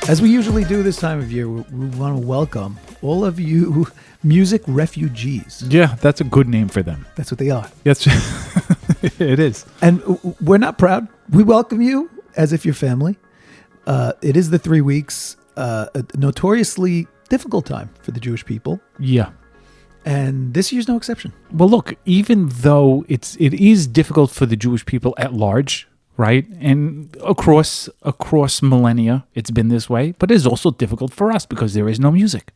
As we usually do this time of year, we want to welcome all of you music refugees. Yeah, that's a good name for them. That's what they are. That's it is. And we're not proud. We welcome you as if you're family. It is the 3 weeks, a notoriously difficult time for the Jewish people. Yeah. And this year's no exception. Well, look, even though it is difficult for the Jewish people at large, right? And across millennia, it's been this way. But it's also difficult for us because there is no music.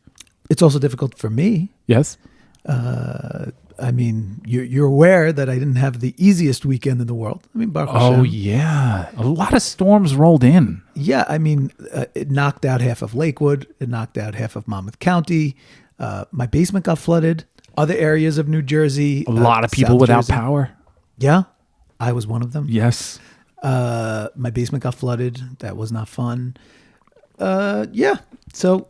It's also difficult for me. Yes. I mean, you're aware that I didn't have the easiest weekend in the world. I mean, Baruch Hashem. Oh, yeah. A lot of storms rolled in. Yeah, I mean, it knocked out half of Lakewood. It knocked out half of Monmouth County. My basement got flooded. Other areas of New Jersey. A lot of people South without Jersey. power. Yeah, I was one of them. Yes. My basement got flooded. That was not fun. Yeah, so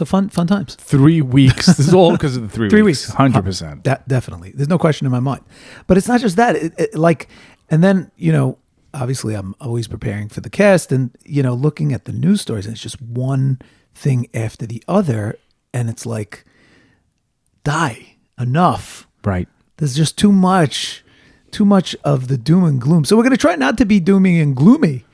fun times. 3 weeks. This is all because of the 3 weeks. 3 weeks. 100%. Definitely. There's no question in my mind. But it's not just that. And then, obviously I'm always preparing for the cast and, looking at the news stories, and it's just one thing after the other. And it's like, die, enough. Right. There's just too much of the doom and gloom. So we're going to try not to be doomy and gloomy,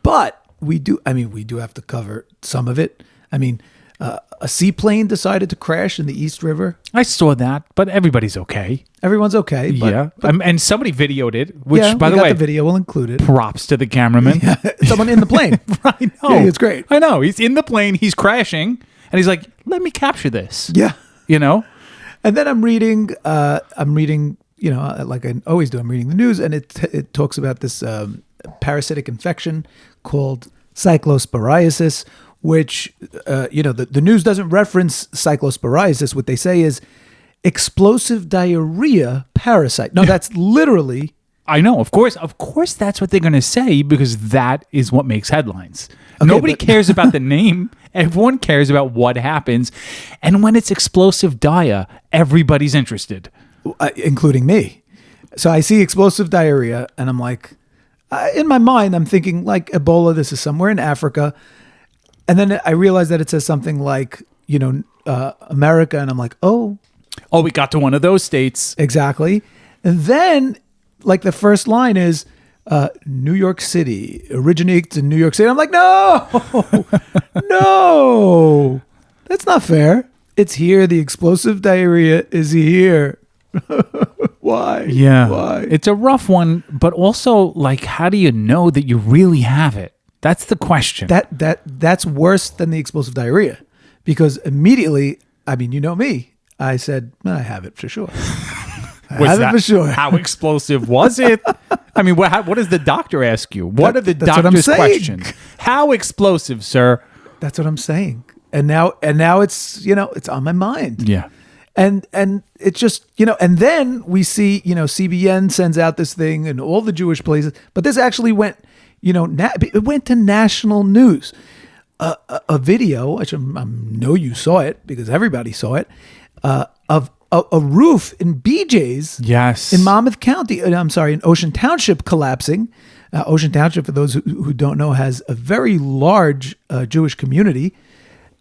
but we do have to cover some of it. I mean, a seaplane decided to crash in the East River. I saw that, but everybody's okay. Everyone's okay. But, And somebody videoed it, which, yeah, by the we got way, the video. We'll include it. props to the cameraman. Yeah, someone in the plane. I know. Yeah, it's great. I know. He's in the plane. He's crashing. And he's like, let me capture this. Yeah. And then I'm reading, like I always do, I'm reading the news, and it talks about this parasitic infection called cyclosporiasis, which, the news doesn't reference cyclosporiasis. What they say is explosive diarrhea parasite. No, that's literally... I know. Of course, that's what they're going to say because that is what makes headlines. Okay, Nobody cares about the name. Everyone cares about what happens. And when it's explosive dia, everybody's interested. Including me. So I see explosive diarrhea, and I'm like, in my mind, I'm thinking like Ebola, this is somewhere in Africa. And then I realize that it says something like, America, and I'm like, oh. Oh, we got to one of those states. Exactly. And then, like, the first line is, New York City, originates in New York City. I'm like, no, no, that's not fair. It's here. The explosive diarrhea is here. Why? Yeah. Why? It's a rough one, but also, like, how do you know that you really have it? That's the question. That's worse than the explosive diarrhea, because immediately, I mean, you know me, I said, I have it for sure. For sure. How explosive was it? I mean, what does the doctor ask you? What are the doctor's questions? How explosive, sir? That's what I'm saying. And now it's, it's on my mind. Yeah. And it's just, and then we see, CBN sends out this thing and all the Jewish places, but this actually went, it went to national news. A video, which I know you saw it because everybody saw it, of a roof in BJ's. Yes. In Monmouth County, in Ocean Township collapsing. Ocean Township, for those who don't know, has a very large Jewish community.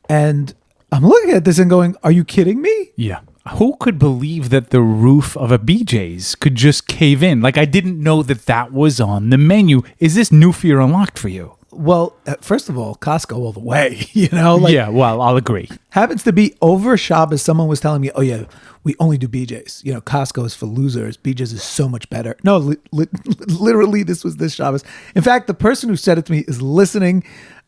And I'm looking at this and going, are you kidding me? Yeah. Who could believe that the roof of a BJ's could just cave in? Like, I didn't know that was on the menu. Is this new fear unlocked for you? Well, first of all, Costco all the way, Yeah, well, I'll agree. Happens to be over Shabbos. Someone was telling me, oh yeah, we only do BJ's. Costco is for losers. BJ's is so much better. No, literally, this was this Shabbos. In fact, the person who said it to me is listening,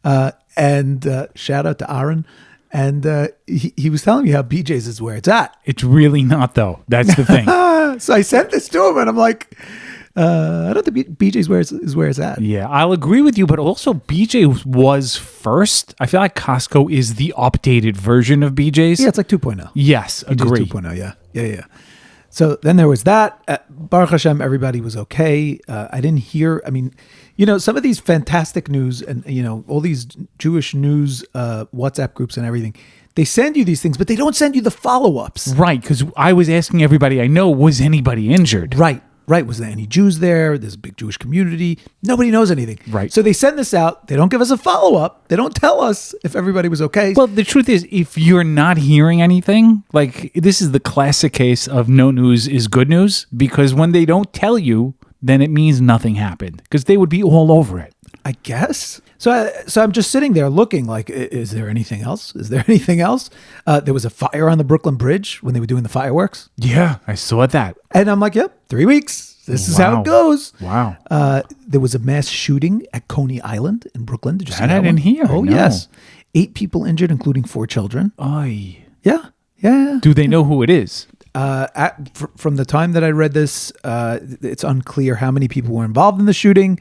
and shout out to Aaron. And he was telling me how BJ's is where it's at. It's really not, though. That's the thing. So I sent this to him, and I'm like, I don't think BJ's is where it's at. Yeah, I'll agree with you, but also BJ was first. I feel like Costco is the updated version of BJ's. Yeah, it's like 2.0. Yes, agree. 2.0, yeah. So then there was that. Baruch Hashem, everybody was okay. I didn't hear, some of these fantastic news and, all these Jewish news WhatsApp groups and everything, they send you these things, but they don't send you the follow-ups. Right, because I was asking everybody I know, was anybody injured? Right. Right. Was there any Jews there? There's a big Jewish community. Nobody knows anything. Right. So they send this out. They don't give us a follow-up. They don't tell us if everybody was okay. Well, the truth is, if you're not hearing anything, like this is the classic case of no news is good news, because when they don't tell you, then it means nothing happened, because they would be all over it. I guess. So I'm just sitting there looking like, is there anything else? Is there anything else? There was a fire on the Brooklyn Bridge when they were doing the fireworks. Yeah, I saw that. And I'm like, yep, 3 weeks. This is how Wow. it goes. Wow. There was a mass shooting at Coney Island in Brooklyn. Did you see That that I one? didn't hear. Oh, No. yes. 8 people injured, including 4 children. Oy. Yeah. Yeah. Do they know who it is? From the time that I read this, it's unclear how many people were involved in the shooting.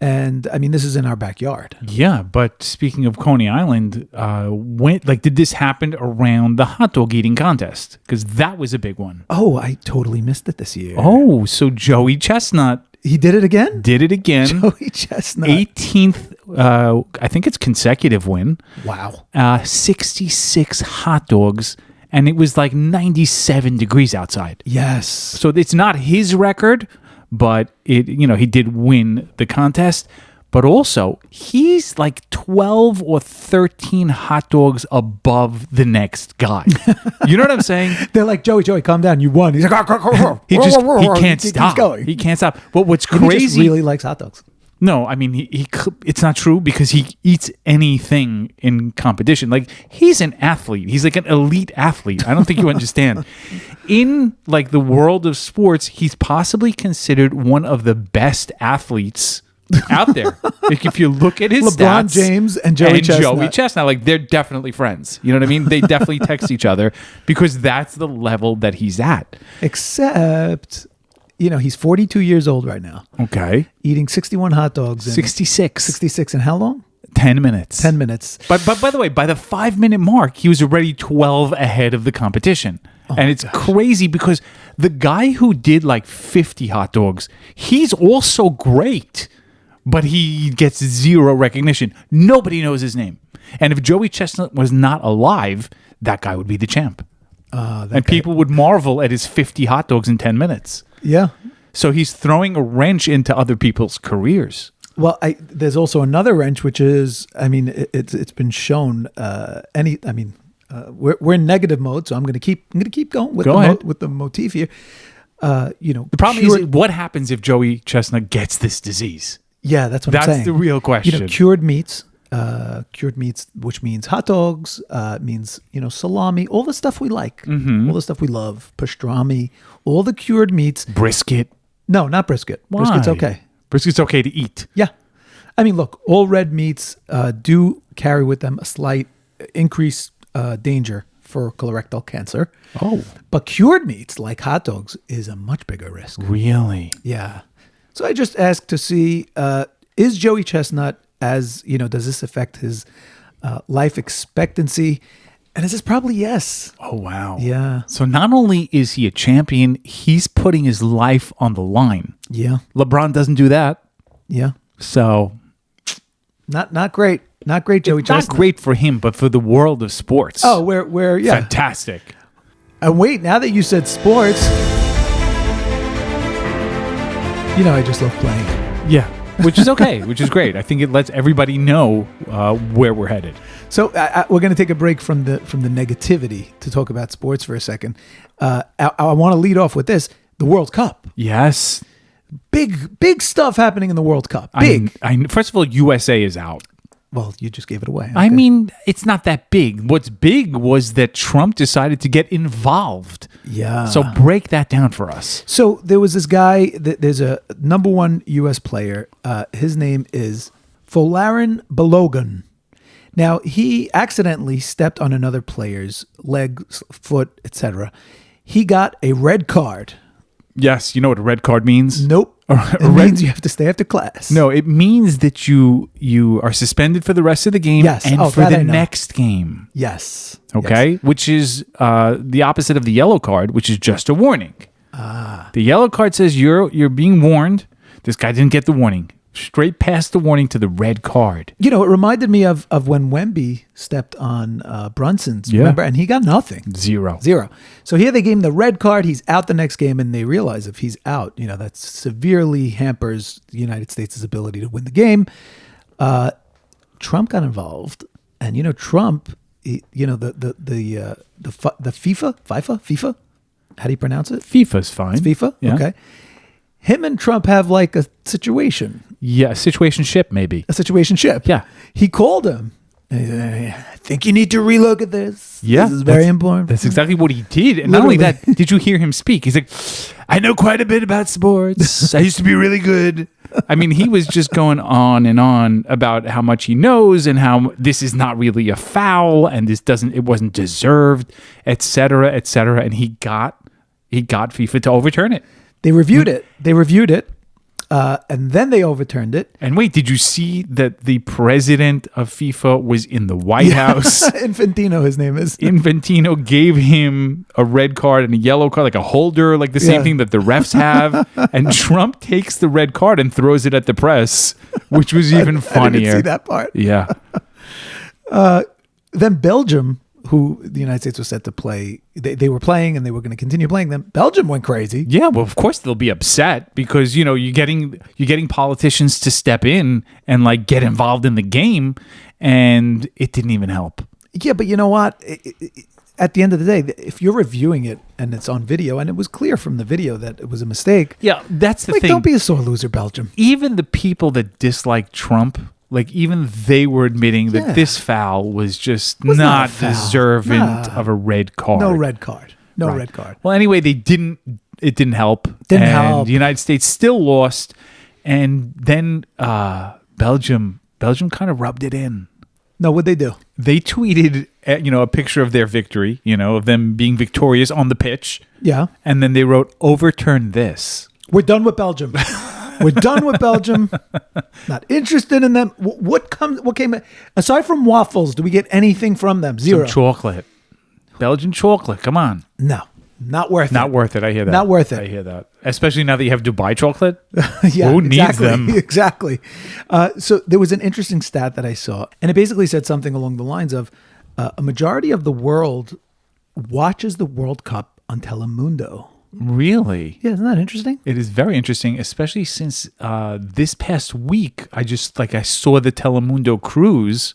And I mean, this is in our backyard. Yeah, but speaking of Coney Island, did this happen around the hot dog eating contest? Because that was a big one. Oh, I totally missed it this year. Oh, so Joey Chestnut He did it again? did it again. Joey Chestnut. 18th, I think it's consecutive win. Wow. 66 hot dogs, and it was like 97 degrees outside. Yes. So it's not his record, but he did win the contest. But also, he's like 12 or 13 hot dogs above the next guy. You know what I'm saying? They're like, Joey, calm down. You won. He's like, He can't stop. Keeps going. He can't stop. But what's He just crazy? really likes hot dogs. No, I mean, it's not true, because he eats anything in competition. Like, he's an athlete. He's like an elite athlete. I don't think you understand. In like the world of sports, he's possibly considered one of the best athletes out there. Like, if you look at his LeBron stats, James and Joey Chestnut. like, they're definitely friends. You know what I mean? They definitely text each other, because that's the level that he's at. Except, he's 42 years old right now. Okay. Eating 61 hot dogs. In 66. 66 in how long? 10 minutes. 10 minutes. But by the way, by the 5-minute mark, he was already 12 ahead of the competition. And it's crazy, because the guy who did like 50 hot dogs, he's also great, but he gets zero recognition. Nobody knows his name. And if Joey Chestnut was not alive, that guy would be the champ. And people would marvel at his 50 hot dogs in 10 minutes. Yeah. So he's throwing a wrench into other people's careers. Well, there's also another wrench, which is, it's been shown. We're in negative mode, so I'm going to keep going with the motif here. The problem is, what happens if Joey Chestnut gets this disease? Yeah, that's what I'm saying. That's the real question. Cured meats, which means hot dogs, means salami, all the stuff we like, all the stuff we love, pastrami, all the cured meats. Brisket. No, not brisket. Why? Brisket's okay. Brisket's okay to eat. Yeah. I mean, look, all red meats do carry with them a slight increased danger for colorectal cancer. Oh. But cured meats, like hot dogs, is a much bigger risk. Really? Yeah. So I just asked to see, is Joey Chestnut, does this affect his life expectancy? And it says probably yes. Oh, wow. Yeah. So not only is he a champion, he's putting his life on the line. Yeah. LeBron doesn't do that. Yeah. So not great. Not great, Joey Chestnut. not great for him, but for the world of sports. Oh, where yeah. Fantastic. And wait, now that you said sports, I just love playing. Yeah. Which is okay, which is great. I think it lets everybody know where we're headed. So we're going to take a break from the negativity to talk about sports for a second. I want to lead off with this: the World Cup. Yes. Big stuff happening in the World Cup. Big. First of all, USA is out. Well, you just gave it away. I mean, it's not that big. What's big was that Trump decided to get involved. Yeah. So break that down for us. So there was this guy, there's a number 1 U.S. player. His name is Folarin Balogun. Now, he accidentally stepped on another player's leg, foot, etc. He got a red card. Yes, you know what a red card means? Nope. It means you have to stay after class. No, it means that you are suspended for the rest of the game Yes. and for the next game. Yes. Okay? Yes. Which is the opposite of the yellow card, which is just a warning. The yellow card says you're being warned. This guy didn't get the warning. Straight past the warning to the red card. You know, it reminded me of when Wemby stepped on Brunson's, remember? And he got nothing. Zero. So here they gave him the red card. He's out the next game, and they realize if he's out, you know, that severely hampers the United States' ability to win the game. Trump got involved, and, you know, Trump, you know, the FIFA? How do you pronounce it? FIFA's fine. It's FIFA? Yeah. Okay. Him and Trump have like a situation. Yeah, a situationship maybe. A situationship. Yeah. He called him. And he said, I think you need to relook at this. Yeah. This is very important. That's exactly what he did. And not only that, did you hear him speak? He's like, I know quite a bit about sports. I used to be really good. I mean, he was just going on and on about how much he knows and how this is not really a foul and it wasn't deserved, et cetera, et cetera. And he got FIFA to overturn it. They reviewed it. And then they overturned it. And wait, did you see that the president of FIFA was in the White House? Infantino, his name is. Infantino gave him a red card and a yellow card, like a holder, like the same thing that the refs have. And Trump takes the red card and throws it at the press, which was even funnier. I didn't see that part. Yeah. Then Belgium, who the United States was set to play, they were playing and they were going to continue playing them. Belgium went crazy. Yeah, well, of course they'll be upset because, you know, you're getting politicians to step in and like get involved in the game, and it didn't even help. Yeah, but you know what? At the end of the day, if you're reviewing it and it's on video, and it was clear from the video that it was a mistake. Yeah, that's the thing. Don't be a sore loser, Belgium. Even the people that dislike Trump, like even they were admitting that this foul was just not deserving of a red card. No red card. Red card. Well, anyway, it didn't help. Didn't help. The United States still lost. And then Belgium kind of rubbed it in. No, what'd they do? They tweeted, a picture of their victory, of them being victorious on the pitch. Yeah. And then they wrote, overturn this. We're done with Belgium. We're done with Belgium. Not interested in them. What came aside from waffles? Do we get anything from them? Zero. Some chocolate. Belgian chocolate. Come on. No, not worth it. Not worth it. I hear that. Not worth it. I hear that. Especially now that you have Dubai chocolate. Yeah, who needs them? Exactly. So there was an interesting stat that I saw, and it basically said something along the lines of a majority of the world watches the World Cup on Telemundo. Really? Yeah, isn't that interesting? It is very interesting, especially since this past week, I saw the Telemundo cruise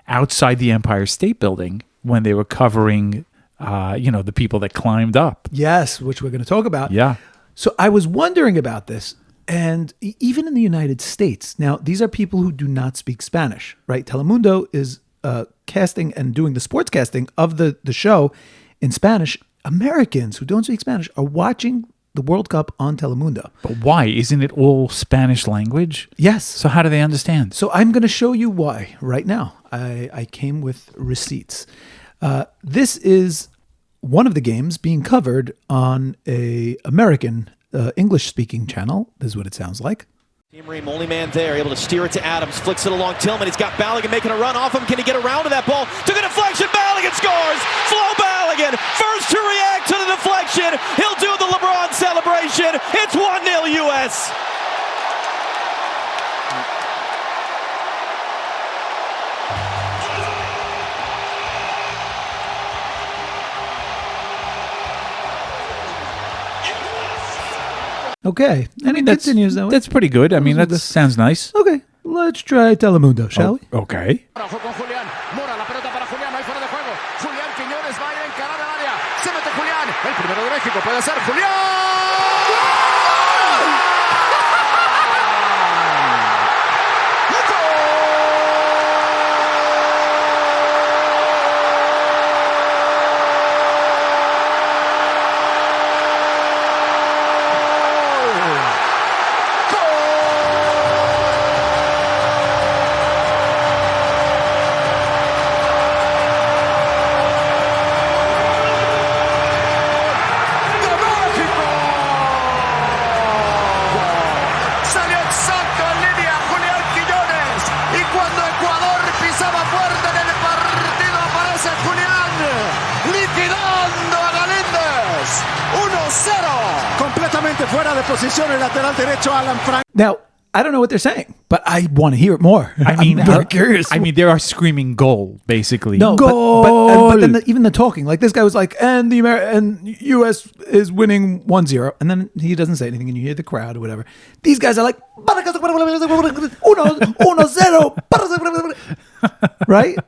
outside the Empire State Building when they were covering, the people that climbed up. Yes, which we're going to talk about. Yeah. So I was wondering about this, and even in the United States, now these are people who do not speak Spanish, right? Telemundo is casting and doing the sportscasting of the show in Spanish. Americans who don't speak Spanish are watching the World Cup on Telemundo. But why? Isn't it all Spanish language? Yes. So how do they understand? So I'm going to show you why right now. I came with receipts. This is one of the games being covered on a American English-speaking channel. This is what it sounds like. Team Ream, only man there, able to steer it to Adams, flicks it along Tillman. He's got Balogun making a run off him. Can he get around to that ball? Took a deflection. Balogun scores. Flo Balogun, first to react to the deflection. He'll do the LeBron celebration. It's 1-0 U.S. Okay. And it continues that way. That's pretty good. I mean, that sounds nice. Okay. Let's try Telemundo, shall we? Okay. El primero de México puede ser Julián. Completamente fuera de posición el lateral derecho Alan Frank. Now, I don't know what they're saying, but I want to hear it more. I mean, I'm very curious. I mean, they are screaming goal, basically. No, goal. but then even the talking, like this guy was like, and U.S. is winning 1-0, and then he doesn't say anything, and you hear the crowd or whatever. These guys are like, 1-0, right?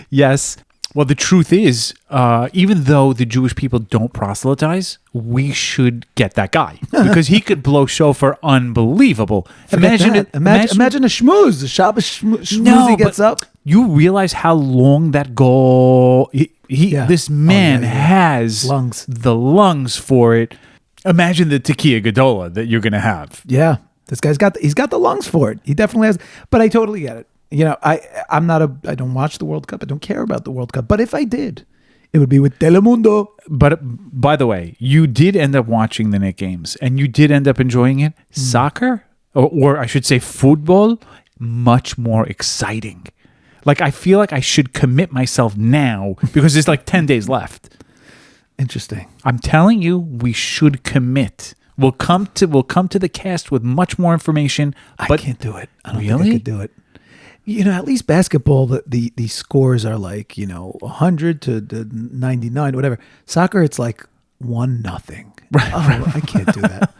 Yes. Well, the truth is, even though the Jewish people don't proselytize, we should get that guy because he could blow shofar unbelievable. Imagine a schmooze. The Shabbos schmooze he gets up. You realize how long that goal this man has lungs. The lungs for it. Imagine the tekiah gedola that you're going to have. Yeah, this guy's got the lungs for it. He definitely has. But I totally get it. You know, I don't watch the World Cup. I don't care about the World Cup. But if I did, it would be with Telemundo. But by the way, you did end up watching the Knicks games, and you did end up enjoying it. Soccer, or I should say football, much more exciting. Like, I feel like I should commit myself now because there's like 10 days left. Interesting. I'm telling you, we should commit. We'll come to the cast with much more information. But I can't do it. I don't really think I could do it. You know, at least basketball, the scores are like, 100 to 99, whatever. Soccer, it's like 1-0. Right. I can't do that.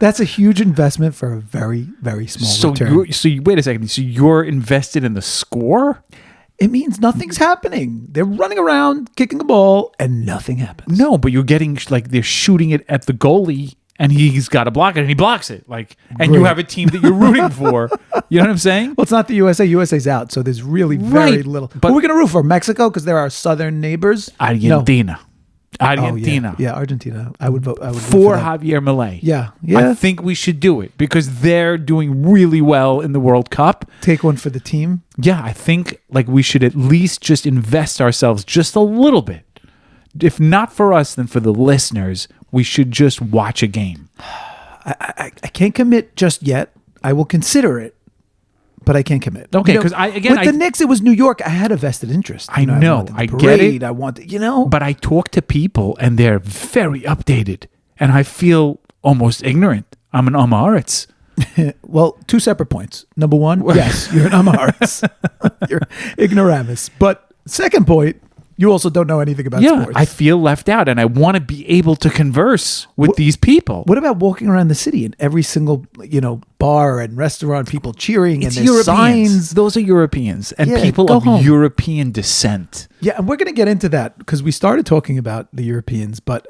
That's a huge investment for a very, very small return. Wait a second. So you're invested in the score? It means nothing's happening. They're running around, kicking the ball, and nothing happens. No, but you're getting, like, they're shooting it at the goalie, and he's got to block it, and he blocks it. Like, and you have a team that you're rooting for. You know what I'm saying? Well, it's not the USA. USA's out, so there's really very little. But who are we going to root for? Mexico, because they're our southern neighbors. Argentina. No. Argentina. Yeah, Argentina. I would vote. For Javier Milei. Yeah. I think we should do it because they're doing really well in the World Cup. Take one for the team. Yeah, I think like we should at least just invest ourselves just a little bit. If not for us, then for the listeners, we should just watch a game. I can't commit just yet. I will consider it, but I can't commit. Okay, because with the Knicks, it was New York. I had a vested interest. I know. I get it. I wanted, But I talk to people, and they're very updated, and I feel almost ignorant. I'm an Amaretz. Well, two separate points. Number one, yes, you're an Amaretz. You're ignoramus. But second point, you also don't know anything about sports. I feel left out, and I want to be able to converse with these people. What about walking around the city in every single, bar and restaurant, people cheering It's and there's Europeans. signs? Those are Europeans and people of European descent. Yeah, and we're going to get into that because we started talking about the Europeans. But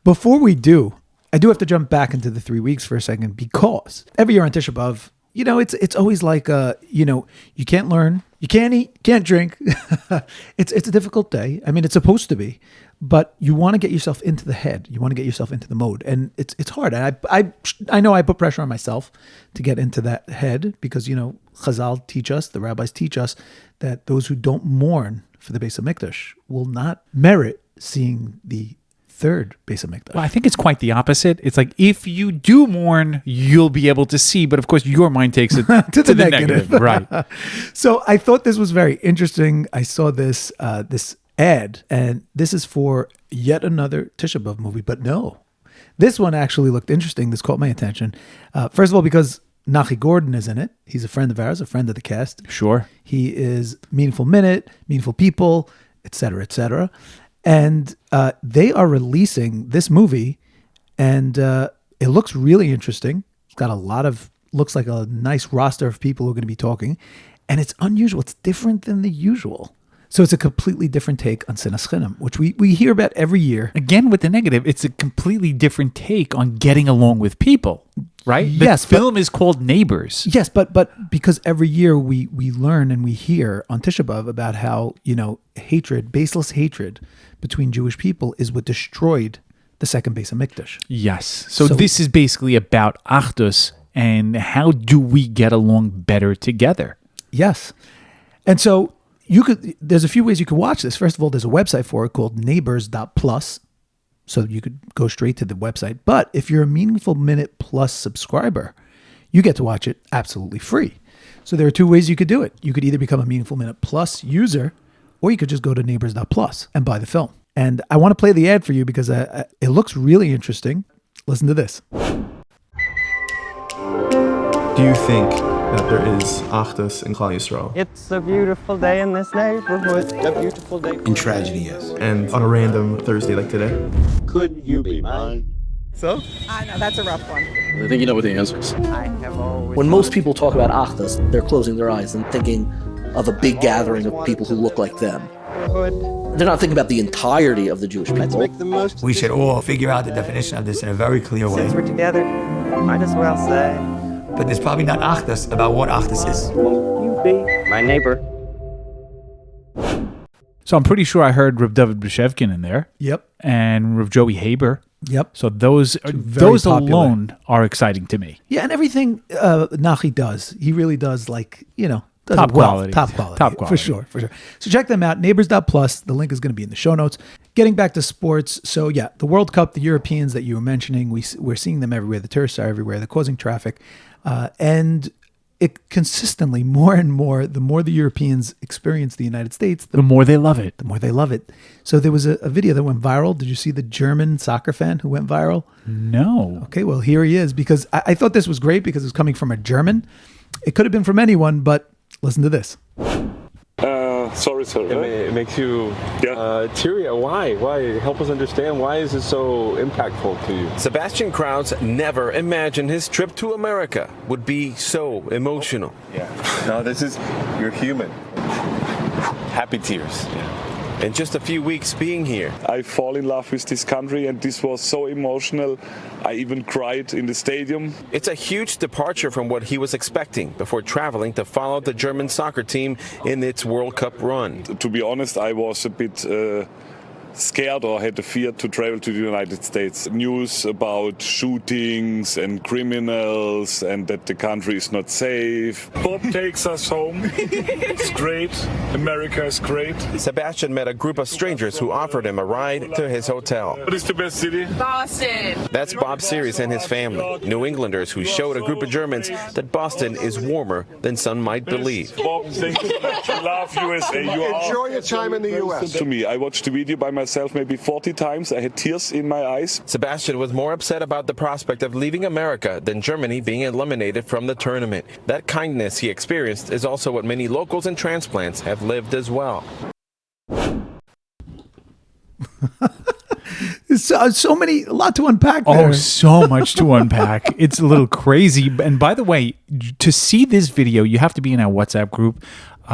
before we do, I do have to jump back into the 3 weeks for a second because every year on Tisha B'av, it's always like, you can't learn, you can't eat, can't drink. It's a difficult day. I mean, it's supposed to be, but you want to get yourself into the head. You want to get yourself into the mode, and it's hard. And I know I put pressure on myself to get into that head because Chazal teach us, the rabbis teach us that those who don't mourn for the Beis HaMikdash will not merit seeing the third Beis HaMikdash. Well, I think it's quite the opposite. It's like if you do mourn, you'll be able to see, but of course your mind takes it to the negative. Right. So I thought this was very interesting. I saw this ad, and this is for yet another Tisha B'av movie, but no. This one actually looked interesting. This caught my attention. First of all, because Nachi Gordon is in it. He's a friend of ours, a friend of the cast. Sure. He is Meaningful Minute, Meaningful People, etc., etc. And they are releasing this movie, and it looks really interesting. It's got looks like a nice roster of people who are going to be talking, and it's unusual. It's different than the usual. So it's a completely different take on Sinas Chinam, which we hear about every year. Again, with the negative, it's a completely different take on getting along with people, right? Yes. The film is called Neighbors. Yes, but because every year we learn and we hear on Tisha B'av about how, hatred, baseless hatred between Jewish people is what destroyed the second Beis HaMikdash. Yes. So this is basically about achdus and how do we get along better together. Yes. And so there's a few ways you could watch this. First of all, there's a website for it called neighbors.plus. So you could go straight to the website. But if you're a Meaningful Minute Plus subscriber, you get to watch it absolutely free. So there are two ways you could do it. You could either become a Meaningful Minute Plus user, or you could just go to neighbors.plus and buy the film. And I want to play the ad for you because it looks really interesting. Listen to this. Do you think that there is achdus in Klal Yisrael? It's a beautiful day in this neighborhood. A beautiful day. In tragedy, yes. And on a random Thursday like today? Could you be mine? So? I know, that's a rough one. I think you know what the answer is. I have always... When most people talk about achdus, they're closing their eyes and thinking of a big gathering of people who look like them. They're not thinking about the entirety of the Jewish people. Let's make the most. We should all figure out the definition of this in a very clear way. Since we're together, might as well say, But there's probably not achdus about what achdus is. won't you be my neighbor? So I'm pretty sure I heard Rav David Beshevkin in there. Yep. And Rav Joey Haber. Yep. So those very popular. alone are exciting to me. Yeah, and everything Nachi does, he really does, like, you know, does Top it well. quality. Top quality. Top quality. For sure. So check them out, neighbors.plus. The link is going to be in the show notes. Getting back to sports. So yeah, the World Cup, the Europeans that you were mentioning, we're seeing them everywhere. The tourists are everywhere. They're causing traffic. And it consistently, more and more, the more the Europeans experience the United States, The more they love it. the more they love it. So there was a video that went viral. Did you see the German soccer fan who went viral? No. Okay, well, here he is, because I thought this was great because it was coming from a German. It could have been from anyone, but listen to this. Sorry. It makes you teary. Why? Help us understand. Why is it so impactful to you? Sebastian Kraus never imagined his trip to America would be so emotional. Yeah. No, you're human. Happy tears. In just a few weeks being here, I fall in love with this country, and this was so emotional. I even cried in the stadium. it's a huge departure from what he was expecting before traveling to follow the German soccer team in its World Cup run. To be honest, I was a bit scared or had the fear to travel to the United States. News about shootings and criminals and that the country is not safe. Bob takes us home. It's great. America is great. Sebastian met a group of strangers who offered him a ride to his hotel. What is the best city? Boston. That's Bob Series and his family, New Englanders who showed a group of Germans that Boston is warmer than some might believe. Bob, thank you. Love USA. Enjoy your time in the U.S. To me, I watched the video by myself maybe 40 times. I had tears in my eyes. Sebastian was more upset about the prospect of leaving America than Germany being eliminated from the tournament. That kindness he experienced is also what many locals and transplants have lived as well. A lot to unpack there. Oh, so much to unpack. It's a little crazy. And by the way, to see this video, you have to be in our WhatsApp group,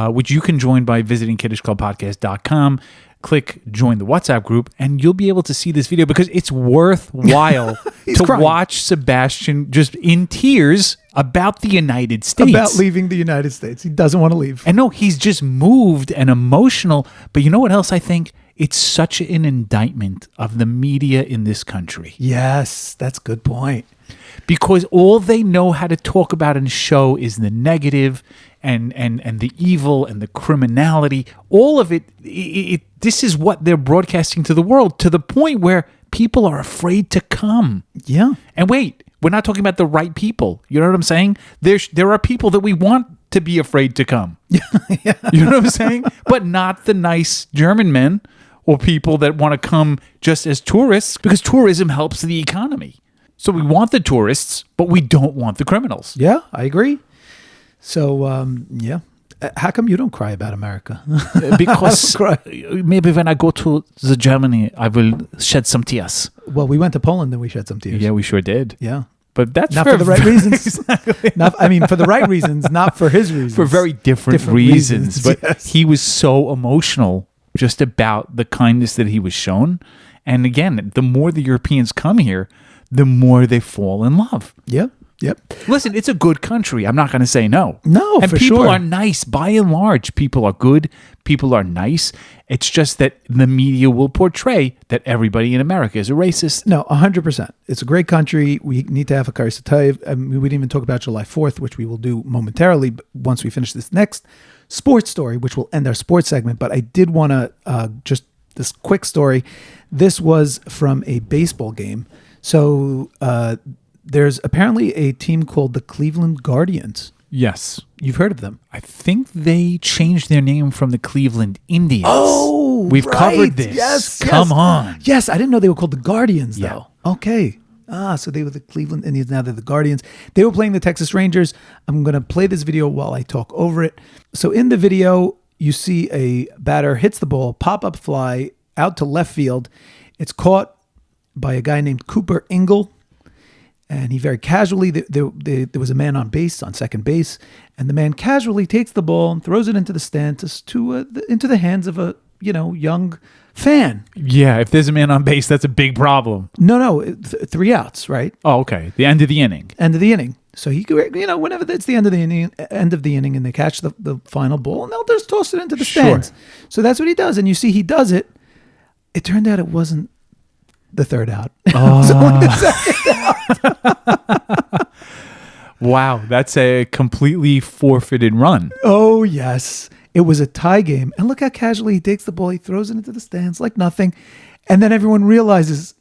which you can join by visiting kiddishclubpodcast.com. Click join the WhatsApp group, and you'll be able to see this video because it's worthwhile to crying. watch Sebastian just in tears about the United States. About leaving the United States. He doesn't want to leave. And no, he's just moved and emotional. But you know what else I think? It's such an indictment of the media in this country. Yes, that's a good point. Because all they know how to talk about and show is the negative and the evil and the criminality. All of it, this is what they're broadcasting to the world, to the point where people are afraid to come. Yeah. And wait, we're not talking about the right people. You know what I'm saying? There are people that we want to be afraid to come. Yeah. You know what I'm saying? But not the nice German men or people that want to come just as tourists, because tourism helps the economy. So we want the tourists, but we don't want the criminals. Yeah, I agree. So, yeah. How come you don't cry about America? Because maybe when I go to the Germany, I will shed some tears. Well, we went to Poland and we shed some tears. Yeah, we sure did. Yeah. But that's not for the right reasons. Exactly. For the right reasons, not for his reasons. For very different reasons. But yes. He was so emotional just about the kindness that he was shown. And again, the more the Europeans come here, the more they fall in love. Yep. Listen, it's a good country. I'm not going to say no. No, and for people sure. are nice. By and large, people are good. People are nice. It's just that the media will portray that everybody in America is a racist. No, 100%. It's a great country. We need to have a Karis Hatayv. We didn't even talk about July 4th, which we will do momentarily once we finish this next sports story, which will end our sports segment. But I did want to just this quick story. This was from a baseball game. So there's apparently a team called the Cleveland Guardians. Yes. You've heard of them. I think they changed their name from the Cleveland Indians. Oh, we've right. covered this. Yes. Come on. Yes, I didn't know they were called the Guardians, though. Yeah. Okay. So they were the Cleveland Indians. Now they're the Guardians. They were playing the Texas Rangers. I'm going to play this video while I talk over it. So in the video, you see a batter hits the ball, pop-up fly out to left field. It's caught by a guy named Cooper Ingle. And he very casually, there was a man on base, on second base, and the man casually takes the ball and throws it into the stands into the hands of a young fan. Yeah, if there's a man on base, that's a big problem. No, 3 outs, right? Oh, okay. The end of the inning. End of the inning. So he, whenever it's the end of the inning, and they catch the final ball, and they'll just toss it into the stands. Sure. So that's what he does, and you see he does it. It turned out it wasn't the third out. Oh. So the second out. Wow, that's a completely forfeited run. Oh, yes. It was a tie game. And look how casually he takes the ball. He throws it into the stands like nothing. And then everyone realizes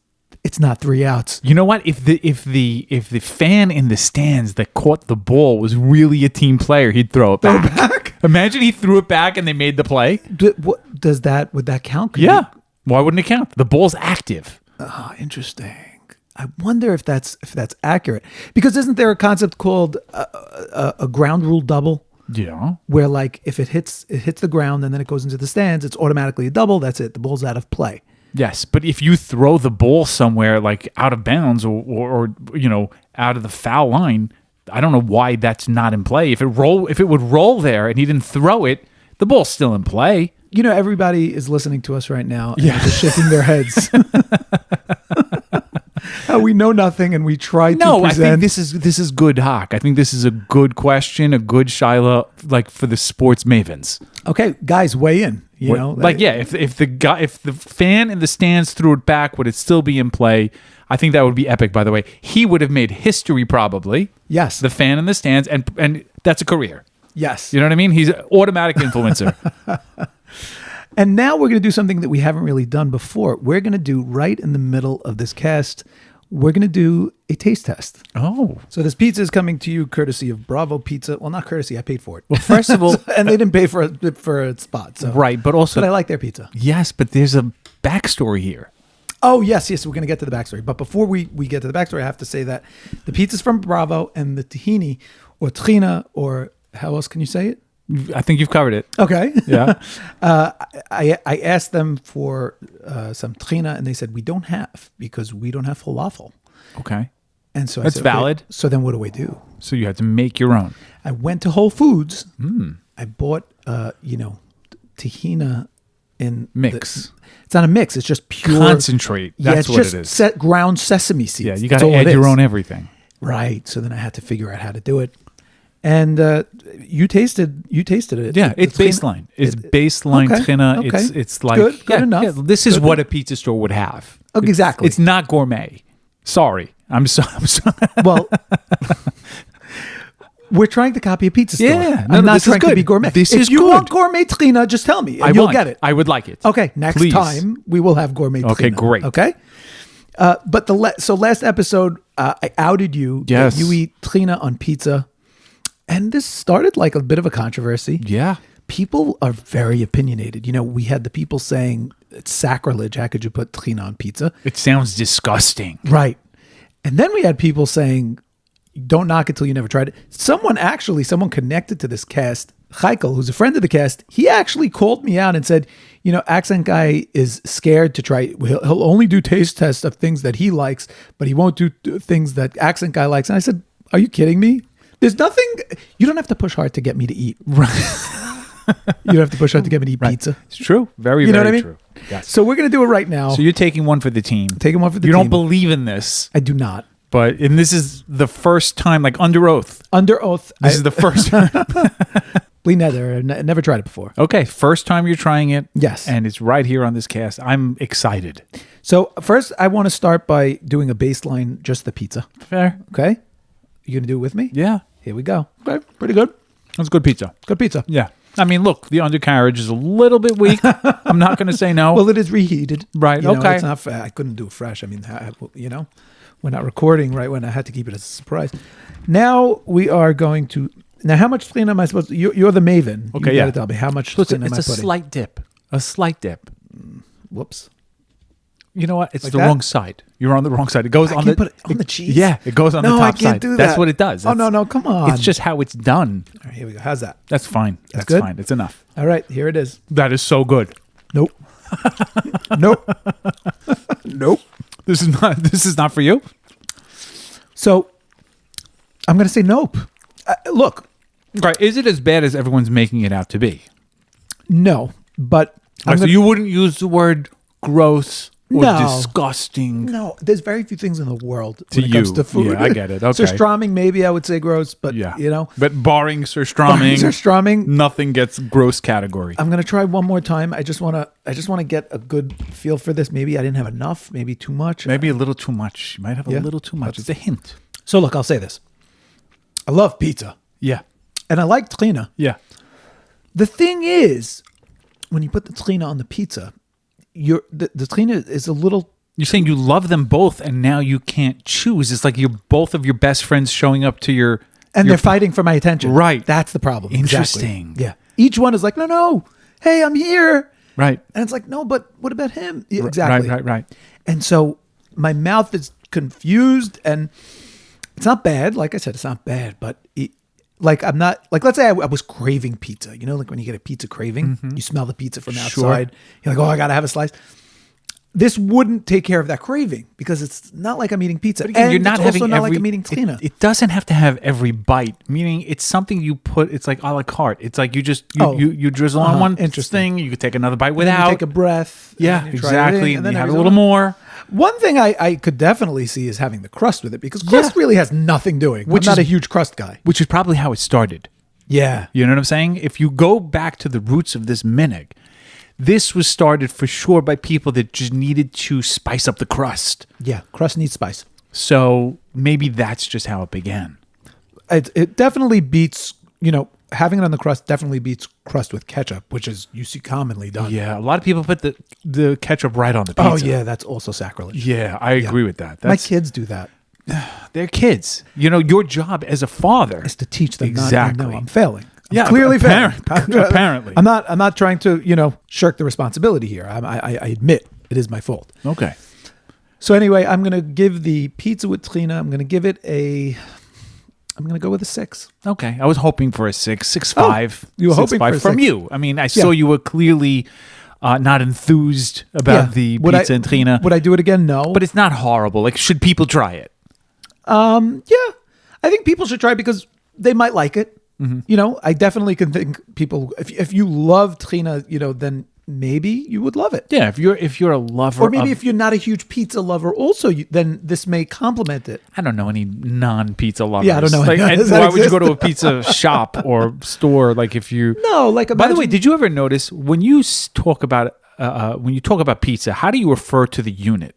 it's not 3 outs. You know what? If the fan in the stands that caught the ball was really a team player, he'd throw it back. Imagine he threw it back and they made the play. Would that count? Yeah. Why wouldn't it count? The ball's active. Oh, interesting. I wonder if that's accurate. Because isn't there a concept called a ground rule double? Yeah. Where like if it hits the ground and then it goes into the stands, it's automatically a double. That's it. The ball's out of play. Yes, but if you throw the ball somewhere like out of bounds or out of the foul line, I don't know why that's not in play. If it would roll there and he didn't throw it, the ball's still in play. Everybody is listening to us right now and just shaking their heads. How we know nothing and we try to present. I think this is good, Hawk. I think this is a good question, a good Shiloh, like for the sports mavens. Okay, guys, weigh in. If the fan in the stands threw it back, would it still be in play? I think that would be epic. By the way, he would have made history probably. Yes, the fan in the stands, and that's a career. Yes, you know what I mean. He's an automatic influencer. And now we're going to do something that we haven't really done before. We're going to do right in the middle of this cast, we're going to do a taste test. Oh. So this pizza is coming to you courtesy of Bravo Pizza. Well, not courtesy. I paid for it. Well, first of all. And they didn't pay for a spot. So. Right, but also. But I like their pizza. Yes, but there's a backstory here. Oh, yes. We're going to get to the backstory. But before we get to the backstory, I have to say that the pizza's from Bravo and the tahini or trina or how else can you say it? I think you've covered it. Okay. Yeah. I asked them for some trina and they said, we don't have because we don't have falafel. Okay. And so that's I said, valid. Okay, so then what do I do? So you had to make your own. I went to Whole Foods. I bought, tahina in mix. It's not a mix. It's just pure concentrate. That's what it is. Ground sesame seeds. Yeah, you got to add your own everything. Right. So then I had to figure out how to do it. And you tasted it. Yeah, it's baseline. It's baseline trina. Okay. It's like good enough. Yeah, this is what a pizza store would have. Okay, exactly. It's not gourmet. Sorry. I'm sorry. Well, we're trying to copy a pizza store. Yeah, I'm not trying to be gourmet. If you want gourmet trina, just tell me and you'll get it. I would like it. Okay, next time we will have gourmet trina. Okay, great. Okay. But last episode, I outed you. Yes. That you eat trina on pizza. And this started like a bit of a controversy. Yeah. People are very opinionated. We had the people saying it's sacrilege. How could you put trina on pizza? It sounds disgusting. Right. And then we had people saying, don't knock it till you never tried it. Someone connected to this cast, Heikel, who's a friend of the cast, he actually called me out and said, Accent Guy is scared to try. He'll only do taste tests of things that he likes, but he won't do things that Accent Guy likes. And I said, are you kidding me? There's nothing, you don't have to push hard to get me to eat. Right. You don't have to push hard to get me to eat pizza. It's true. Very, you know very what I mean? true. Yes. So we're going to do it right now. So you're taking one for the team. Taking one for the team. team. You don't believe in this. I do not. And this is the first time, like under oath. Under oath. This is the first time. Bli neder. Never tried it before. Okay. First time you're trying it. Yes. And it's right here on this cast. I'm excited. So first I want to start by doing a baseline, just the pizza. Fair. Okay. You going to do it with me? Yeah. Here we go. Okay. Pretty good. That's good pizza. Good pizza. Yeah. I mean, look, the undercarriage is a little bit weak. I'm not going to say no. Well, it is reheated. Right. Okay. It's not. I couldn't do it fresh. I mean, we're not recording right when I had to keep it as a surprise. Now we are going to. Now, how much trina am I supposed to? You're the maven. Okay. You Yeah. gotta tell me how much. Listen, am I it's a putting? slight dip. A slight dip. Whoops. You know what? It's Like the that? wrong side. You're on the wrong side. It goes I on can't the put it on the cheese? Yeah, it goes on the No, top I can't side. do That's that. what it does. Oh, no, come on. It's just how it's done. All right, here we go. How's that? That's fine. That's good? fine. It's enough. All right, here it is. That is so good. Nope. Nope. Nope. This is not for you. So I'm going to say nope. Look, Right. Is it as bad as everyone's making it out to be? no, but Right, so you wouldn't use the word gross or No. disgusting. no, there's very few things in the world To when it comes you. to food. Yeah, I get it. Okay. Surströmming, maybe I would say gross, but Yeah. you know, But barring surströmming, surströmming, nothing gets gross category. I'm gonna try one more time. I just wanna get a good feel for this. Maybe I didn't have enough. Maybe too much. Maybe a little too much. You might have a Yeah. little too much. It's a hint. So look, I'll say this. I love pizza, Yeah. and I like trina. Yeah. The thing is, when you put the trina on the pizza, the trina is a little. You're saying you love them both, and now you can't choose. It's like you're both of your best friends showing up to your And they're fighting for my attention. Right. That's the problem. Interesting. Exactly. Yeah. Each one is like, no, hey, I'm here. Right. And it's like, no, but what about him? Yeah, exactly. Right. And so my mouth is confused, and it's not bad. Like I said, it's not bad, but I'm not, like, let's say I was craving pizza. You know, like when you get a pizza craving, you smell the pizza from outside. You're like, oh, I got to have a slice. This wouldn't take care of that craving because it's not like I'm eating pizza. But again, and you're not it's having also not every, like I'm eating trina. It doesn't have to have every bite. Meaning, it's something you put. It's like a la carte. It's like you just you drizzle on one interesting. thing. You could take another bite And then without. you take a breath. and Yeah, then you try it exactly. in, And then you have a every little so- more. One thing I could definitely see is having the crust with it because crust really has nothing doing. Which I'm not is- a huge crust guy. Which is probably how it started. Yeah. You know what I'm saying? If you go back to the roots of this minig, this was started for sure by people that just needed to spice up the crust. Yeah. Crust needs spice. So maybe that's just how it began. It definitely beats, having it on the crust definitely beats crust with ketchup, which is you see commonly done. Yeah, a lot of people put the ketchup right on the pizza. Oh, yeah. That's also sacrilege. Yeah, I agree with that. My kids do that. They're kids. Your job as a father Is to teach them. Exactly. No, I'm failing. Yeah, clearly apparently. I'm not trying to shirk the responsibility here. I admit it is my fault. Okay. So anyway, I'm gonna give the pizza with trina. I'm gonna give it I'm gonna go with a 6. Okay. I was hoping for a 6.5. you were hoping for a from 6. you. I mean, I saw you were clearly not enthused about the pizza and trina. Would I do it again? No. But it's not horrible. Like, should people try it? Yeah, I think people should try it because they might like it. I definitely can think people. If you love trina, then maybe you would love it. Yeah, if you're a lover, Or maybe if you're not a huge pizza lover, also, then this may complement it. I don't know any non-pizza lovers. Yeah, I don't know. Like, Does that why would you go to a exist? pizza shop or store? Like, if you No, like By the way, imagine- did you ever notice when you talk about pizza, how do you refer to the unit?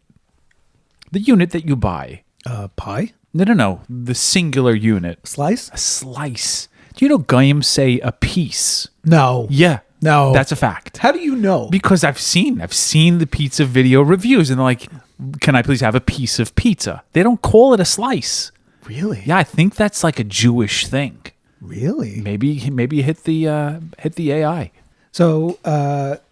The unit that you buy. Pie? No. The singular unit. Slice? A slice. Do you know Goyim say a piece? No. Yeah. No. That's a fact. How do you know? Because I've seen the pizza video reviews and they're like, can I please have a piece of pizza? They don't call it a slice. Really? Yeah, I think that's like a Jewish thing. Really? Maybe you hit the AI. So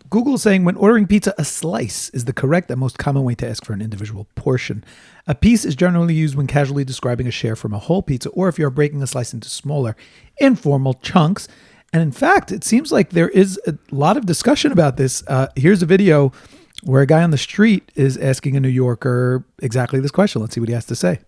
Google is saying when ordering pizza, a slice is the correct and most common way to ask for an individual portion. A piece is generally used when casually describing a share from a whole pizza or if you're breaking a slice into smaller, informal chunks. And in fact, it seems like there is a lot of discussion about this. Here's a video where a guy on the street is asking a New Yorker exactly this question. Let's see what he has to say.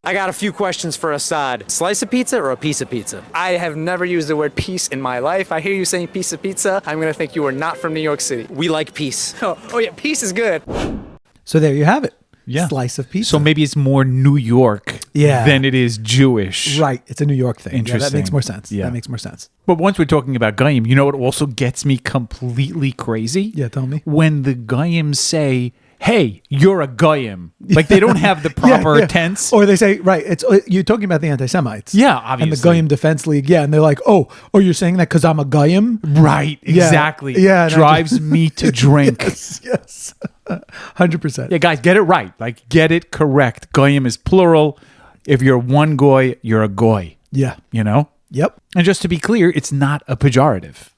I got a few questions for Assad. Slice of pizza or a piece of pizza? I have never used the word piece in my life. I hear you saying piece of pizza. I'm going to think you are not from New York City. We like piece. Oh yeah, piece is good. So there you have it. Yeah. Slice of pizza. So maybe it's more New York than it is Jewish. Right. It's a New York thing. Interesting. Yeah, that makes more sense. Yeah. That makes more sense. But once we're talking about Goyim, you know what also gets me completely crazy? Yeah, tell me. When the Goyim say, hey, you're a Goyim. Like they don't have the proper tense. Or they say, right, it's you're talking about the anti-Semites. Yeah, obviously. And the Goyim Defense League, and they're like, oh, you're saying that because I'm a Goyim? Right, exactly. Yeah. Drives me to drink. Yes. 100%. Yeah, guys, get it right. Like, get it correct. Goyim is plural. If you're one goy, you're a goy. Yeah. You know? Yep. And just to be clear, it's not a pejorative.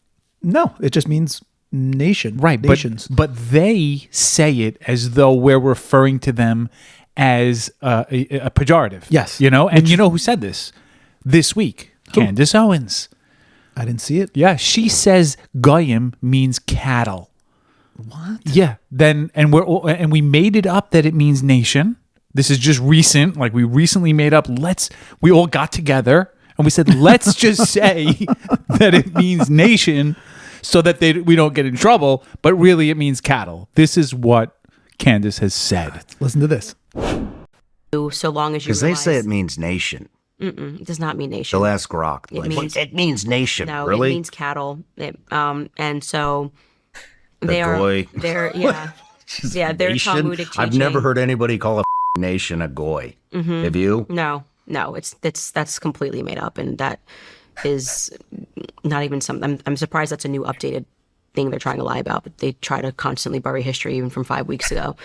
No, it just means nations. But they say it as though we're referring to them as a pejorative. Yes. You know, and you know who said this week? Who? Candace Owens. I didn't see it. Yeah, she says goyim means cattle. What? Yeah. And we made it up that it means nation. This is just recent. Like we recently made up. We all got together and we said, let's just say that it means nation, so that we don't get in trouble. But really, it means cattle. This is what Candace has said. Listen to this. So long as you because they say it means nation. It does not mean nation. They'll ask Grok. It means nation. No, really? It means cattle. And so they're they're nation? Talmudic teaching. I've never heard anybody call a nation a goy. Mm-hmm. Have you? No, that's completely made up, and that is not even something. I'm surprised that's a new updated thing they're trying to lie about, but they try to constantly bury history even from 5 weeks ago.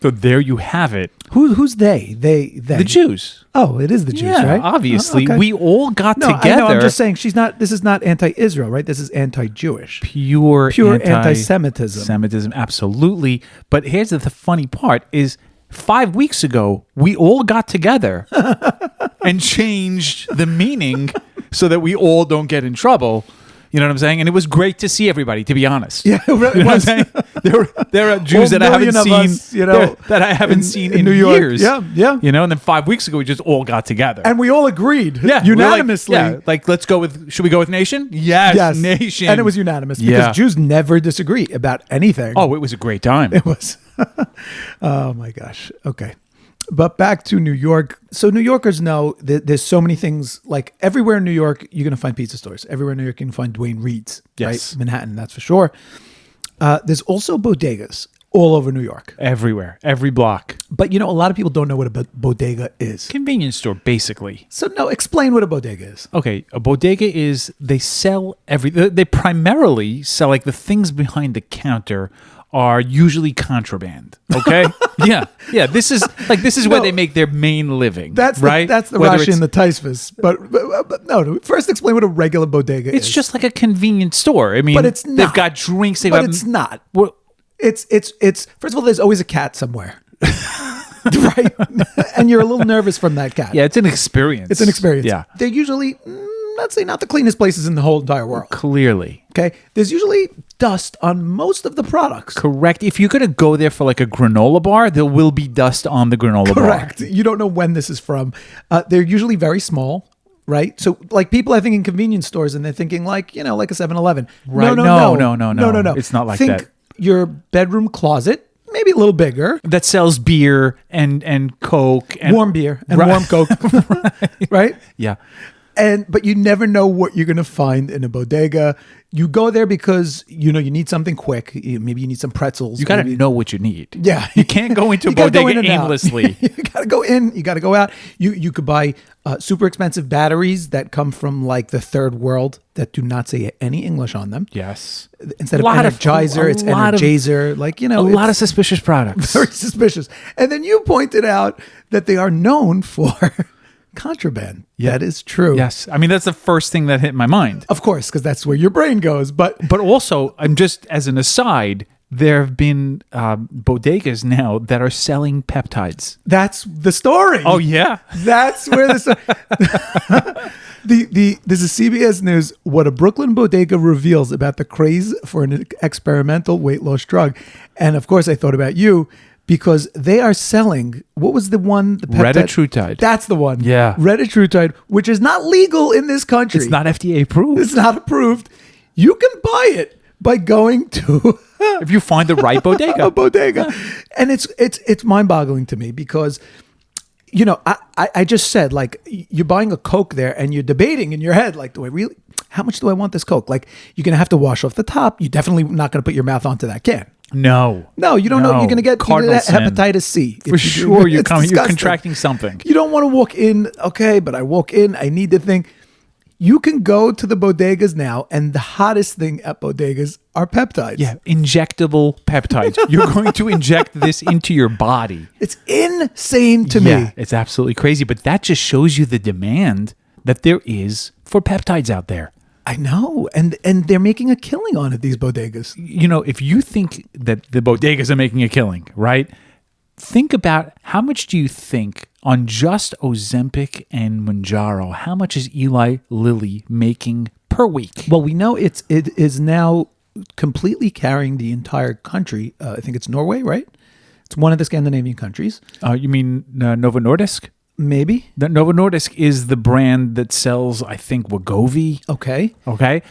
So there you have it. Who's they? They. The Jews. Oh, it is the Jews, Yeah, right? obviously. Okay. We all got together. I know, I'm just saying this is not anti-Israel, right? This is anti-Jewish. Pure anti-Semitism. Semitism, absolutely. But here's the funny part is 5 weeks ago, we all got together and changed the meaning so that we all don't get in trouble. You know what I'm saying? And it was great to see everybody, to be honest. Yeah, it really was. There are Jews that I haven't seen, us, you know, that I haven't seen in New York. years. Yeah. You know, and then 5 weeks ago, we just all got together. And we all agreed unanimously. Let's go with, should we go with nation? Yes, nation. And it was unanimous because Jews never disagree about anything. Oh, it was a great time. It was. Oh my gosh. Okay. But back to New York. So New Yorkers know that there's so many things, like everywhere in New York, you're going to find pizza stores. Everywhere in New York, you can find Dwayne Reed's, right? Manhattan, that's for sure. There's also bodegas all over New York. Everywhere, every block. But, you know, a lot of people don't know what a bodega is. Convenience store, basically. So, no, explain what a bodega is. Okay, a bodega is, they sell they primarily sell, like, the things behind the counter are usually contraband. Okay, yeah. This is where they make their main living. That's right. That's the Rashi and the Taisvis. But no. First, explain what a regular bodega is. It's just like a convenience store. I mean, but it's not. They've got drinks. It's not. Well, it's. First of all, there's always a cat somewhere. Right, and you're a little nervous from that cat. Yeah, it's an experience. It's an experience. Yeah, they're usually, let's say, not the cleanest places in the whole entire world. Clearly. Okay. There's usually dust on most of the products. Correct. If you're going to go there for like a granola bar, there will be dust on the granola bar. Correct. You don't know when this is from. They're usually very small, right? So like people are thinking convenience stores and they're thinking like, you know, like a 7-Eleven. Right. No. It's not like that. Think your bedroom closet, maybe a little bigger. That sells beer and Coke. And warm beer and warm Coke. Right? Yeah. But you never know what you're going to find in a bodega. You go there because, you know, you need something quick. Maybe you need some pretzels. You got to know what you need. Yeah. You can't go into a bodega aimlessly. You got to go in. You got to go out. You could buy super expensive batteries that come from like the third world that do not say any English on them. Yes. Instead of Energizer, it's Energizer. Like, you know. A lot of suspicious products. Very suspicious. And then you pointed out that they are known for contraband. Yeah. That is true. Yes. I mean, that's the first thing that hit my mind. Of course, because that's where your brain goes. But also, I'm just, as an aside, there have been bodegas now that are selling peptides. That's the story. Oh, yeah. That's where this... This is CBS News, what a Brooklyn bodega reveals about the craze for an experimental weight loss drug. And of course, I thought about you, because they are selling, what was the one? The Retatrutide. That's the one. Yeah. Retatrutide, which is not legal in this country. It's not FDA approved. It's not approved. You can buy it by going to... if you find the right bodega. A bodega. And it's mind-boggling to me because, you know, I just said, like, you're buying a Coke there and you're debating in your head, like, how much do I want this Coke? Like, you're going to have to wash off the top. You're definitely not going to put your mouth onto that can. No, you don't know. You're going to get hepatitis C. For sure, you're contracting something. You don't want to walk in, okay, but I walk in, I need the thing. You can go to the bodegas now, and the hottest thing at bodegas are peptides. Yeah, injectable peptides. You're going to inject this into your body. It's insane to me. Yeah, it's absolutely crazy, but that just shows you the demand that there is for peptides out there. I know. And they're making a killing on it, these bodegas. You know, if you think that the bodegas are making a killing, right? Think about how much do you think on just Ozempic and Mounjaro, how much is Eli Lilly making per week? Well, we know it is now completely carrying the entire country. I think it's Norway, right? It's one of the Scandinavian countries. You mean Novo Nordisk? Maybe. Novo Nordisk is the brand that sells, I think, Wegovy. Okay.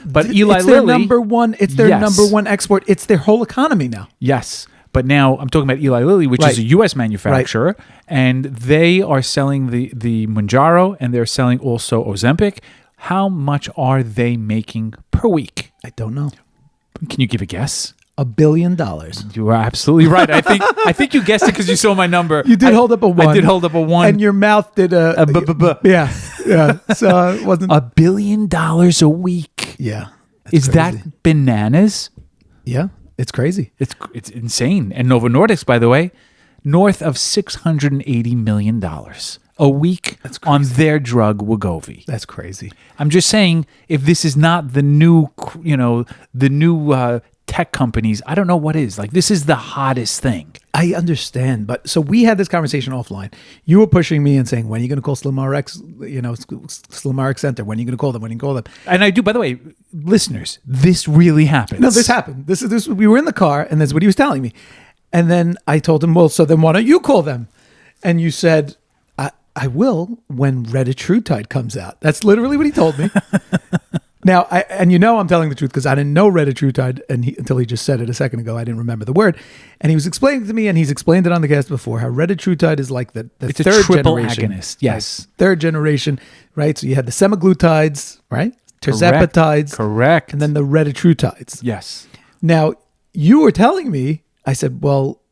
But Eli it's Lilly... their number one. It's their number one export. It's their whole economy now. Yes. But now I'm talking about Eli Lilly, which is a U.S. manufacturer, and they are selling the Mounjaro, and they're selling also Ozempic. How much are they making per week? I don't know. Can you give a guess? $1 billion. You are absolutely right. I think you guessed it because you saw my number. You did hold up a 1. I did hold up a 1. And your mouth did a yeah. So it wasn't $1 billion a week. Yeah. Is that bananas? Yeah. It's crazy. It's insane. And Novo Nordisk, by the way, north of $680 million a week on their drug Wegovy. That's crazy. I'm just saying, if this is not the new, tech companies, I don't know what is. Like, this is the hottest thing. I understand, but so we had this conversation offline. You were pushing me and saying, when are you going to call SlimRx, SlimRx Center? When are you going to call them? When are you going to call them? And I do, by the way, listeners, this really happens. No, this happened. This. We were in the car, and that's what he was telling me. And then I told him, well, so then why don't you call them? And you said, I will when Retatrutide comes out. That's literally what he told me. Now, I'm telling the truth because I didn't know Retatrutide until he just said it a second ago. I didn't remember the word. And he was explaining to me, and he's explained it on the cast before, how Retatrutide is like the it's third a triple generation. agonist, yes. Right? Third generation, right? So you had the semaglutides, right? Tirzepatides. Correct. And then the Retatrutides. Yes. Now, you were telling me, I said, well,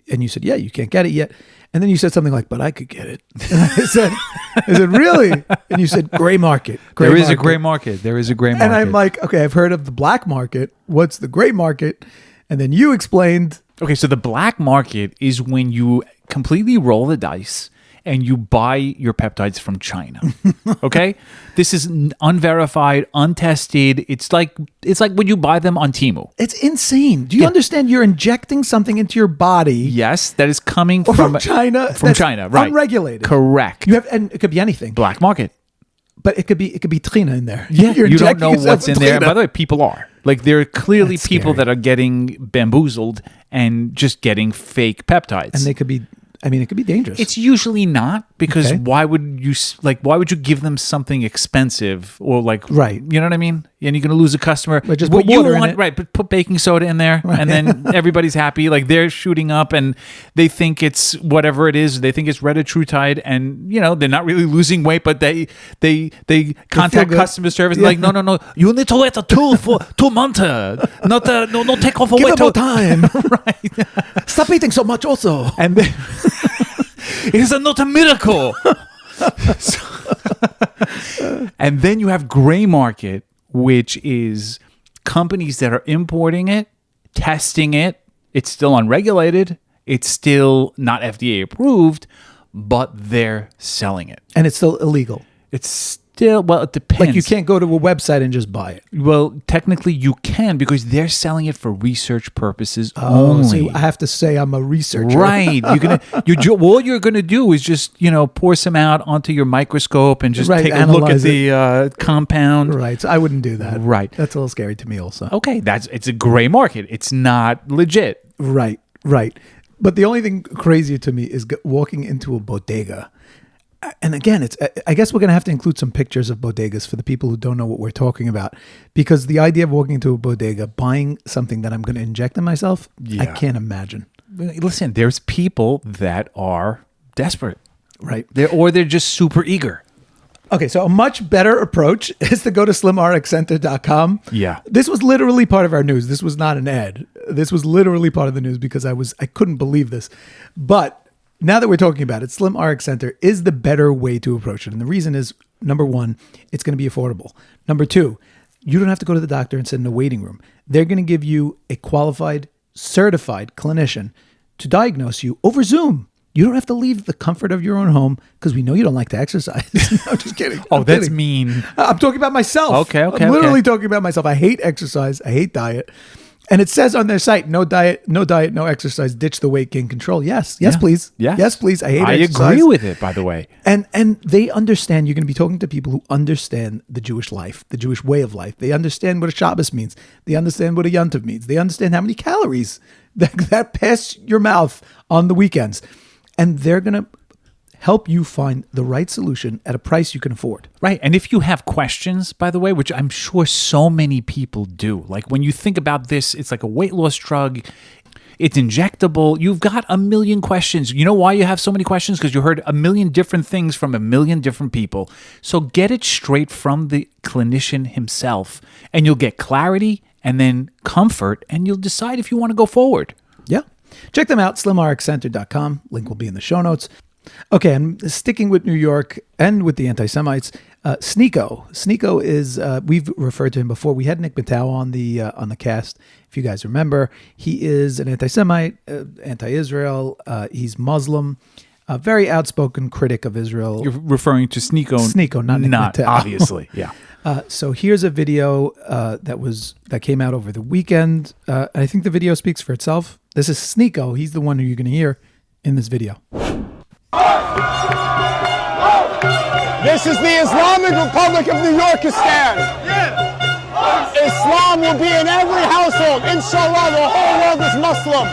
and you said, yeah, you can't get it yet. And then you said something like, but I could get it. And I said, really? And you said, gray market. There is a gray market. And I'm like, okay, I've heard of the black market. What's the gray market? And then you explained. Okay, so the black market is when you completely roll the dice and you buy your peptides from China. Okay? This is unverified, untested. It's like when you buy them on Temu. It's insane. Do you understand you're injecting something into your body? Yes, that is coming from China. From China, right. Unregulated. Correct. And it could be anything. Black market. But it could be trina in there. Yeah, you don't know what's in there. By the way, people are. Like, there are clearly That's people scary. that are getting bamboozled and just getting fake peptides. And they could be, it could be dangerous. It's usually not, because Okay. why would you give them something expensive or right? You know what I mean? And you're going to lose a customer. But just what put water in it. Right? But put baking soda in there, and then everybody's happy. Like, they're shooting up, and they think it's whatever it is. They think it's Retatrutide, and they're not really losing weight, but they contact customer service. Yeah. Like, no, you need to wait 2 months. Not take off a Give weight. it more time. Right? Stop eating so much also. And then it is not a miracle. And then you have gray market, which is companies that are importing it, testing it. It's still unregulated. It's still not FDA approved, but they're selling it. And it's still illegal. It's still, well, it depends. Like, you can't go to a website and just buy it. Well, technically you can, because they're selling it for research purposes Oh, only. so I have to say I'm a researcher. Right. All you're going to do is just, pour some out onto your microscope and just take a look at the compound. Right. So I wouldn't do that. Right. That's a little scary to me also. Okay. It's a gray market. It's not legit. Right. But the only thing crazier to me is walking into a bodega. And again, I guess we're going to have to include some pictures of bodegas for the people who don't know what we're talking about. Because the idea of walking into a bodega, buying something that I'm going to inject in myself, I can't imagine. Listen, there's people that are desperate. Right. They're just super eager. Okay, so a much better approach is to go to slimrxcenter.com. Yeah. This was literally part of our news. This was not an ad. This was literally part of the news because I couldn't believe this. But now that we're talking about it, Slim RX Center is the better way to approach it. And the reason is, number one, it's going to be affordable. Number two, you don't have to go to the doctor and sit in a waiting room. They're going to give you a qualified, certified clinician to diagnose you over Zoom. You don't have to leave the comfort of your own home because we know you don't like to exercise. No, just kidding. Oh, that's kidding. mean. I'm talking about myself. Okay, I'm literally talking about myself. I hate exercise. I hate diet. And it says on their site, no diet, no exercise, ditch the weight gain control. Yes, please. Yes, please. I hate exercise. I agree with it, by the way. And they understand, you're going to be talking to people who understand the Jewish life, the Jewish way of life. They understand what a Shabbos means. They understand what a Yontiv means. They understand how many calories that pass your mouth on the weekends. And they're going to help you find the right solution at a price you can afford. Right. And if you have questions, by the way, which I'm sure so many people do, like when you think about this, it's like a weight loss drug. It's injectable. You've got a million questions. You know why you have so many questions? Because you heard a million different things from a million different people. So get it straight from the clinician himself, and you'll get clarity and then comfort, and you'll decide if you want to go forward. Yeah. Check them out, slimrxcenter.com. Link will be in the show notes. Okay, and sticking with New York and with the anti-Semites, Sneeko. Sneeko is, we've referred to him before. We had Nick Matau on the cast, if you guys remember. He is an anti-Semite, anti-Israel. He's Muslim, a very outspoken critic of Israel. You're referring to Sneeko. Sneeko, not Nick Matau. Obviously, yeah. So here's a video that came out over the weekend. I think the video speaks for itself. This is Sneeko. He's the one who you're going to hear in this video. This is the Islamic Republic of New Yorkistan. Islam will be in every household. Inshallah, the whole world is Muslim.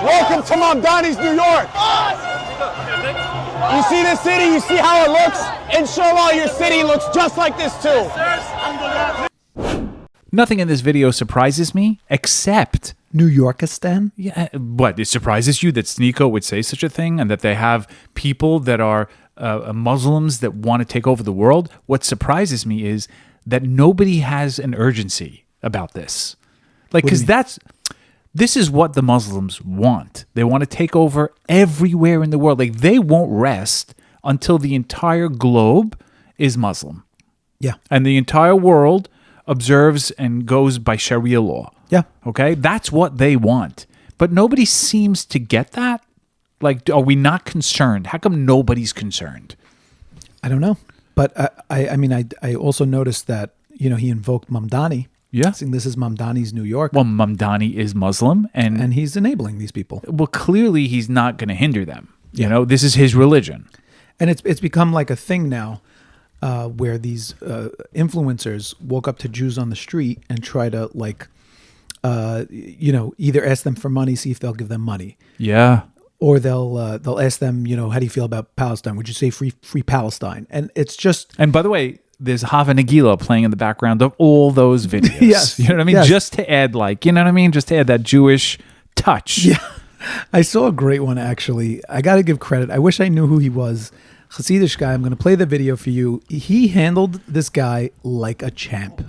Welcome to Mamdani's New York. You see this city? You see how it looks? Inshallah, your city looks just like this too. Nothing in this video surprises me except New Yorkistan. Yeah, what? It surprises you that Sneeko would say such a thing and that they have people that are Muslims that want to take over the world? What surprises me is that nobody has an urgency about this. Like, because this is what the Muslims want. They want to take over everywhere in the world. Like, they won't rest until the entire globe is Muslim. Yeah. And the entire world observes and goes by Sharia law. Yeah. Okay? That's what they want. But nobody seems to get that. Like, are we not concerned? How come nobody's concerned? I don't know. But I also noticed that, he invoked Mamdani. Yeah. Saying this is Mamdani's New York. Well, Mamdani is Muslim. And he's enabling these people. Well, clearly he's not going to hinder them. You know, this is his religion. And it's become like a thing now where these influencers walk up to Jews on the street and try to either ask them for money, see if they'll give them money. Yeah. Or they'll ask them, how do you feel about Palestine? Would you say free Palestine? And it's just... And by the way, there's Hava Nagila playing in the background of all those videos. Yes. You know what I mean? Yes. Just to add just to add that Jewish touch. Yeah. I saw a great one, actually. I got to give credit. I wish I knew who he was. Hasidish guy. I'm going to play the video for you. He handled this guy like a champ.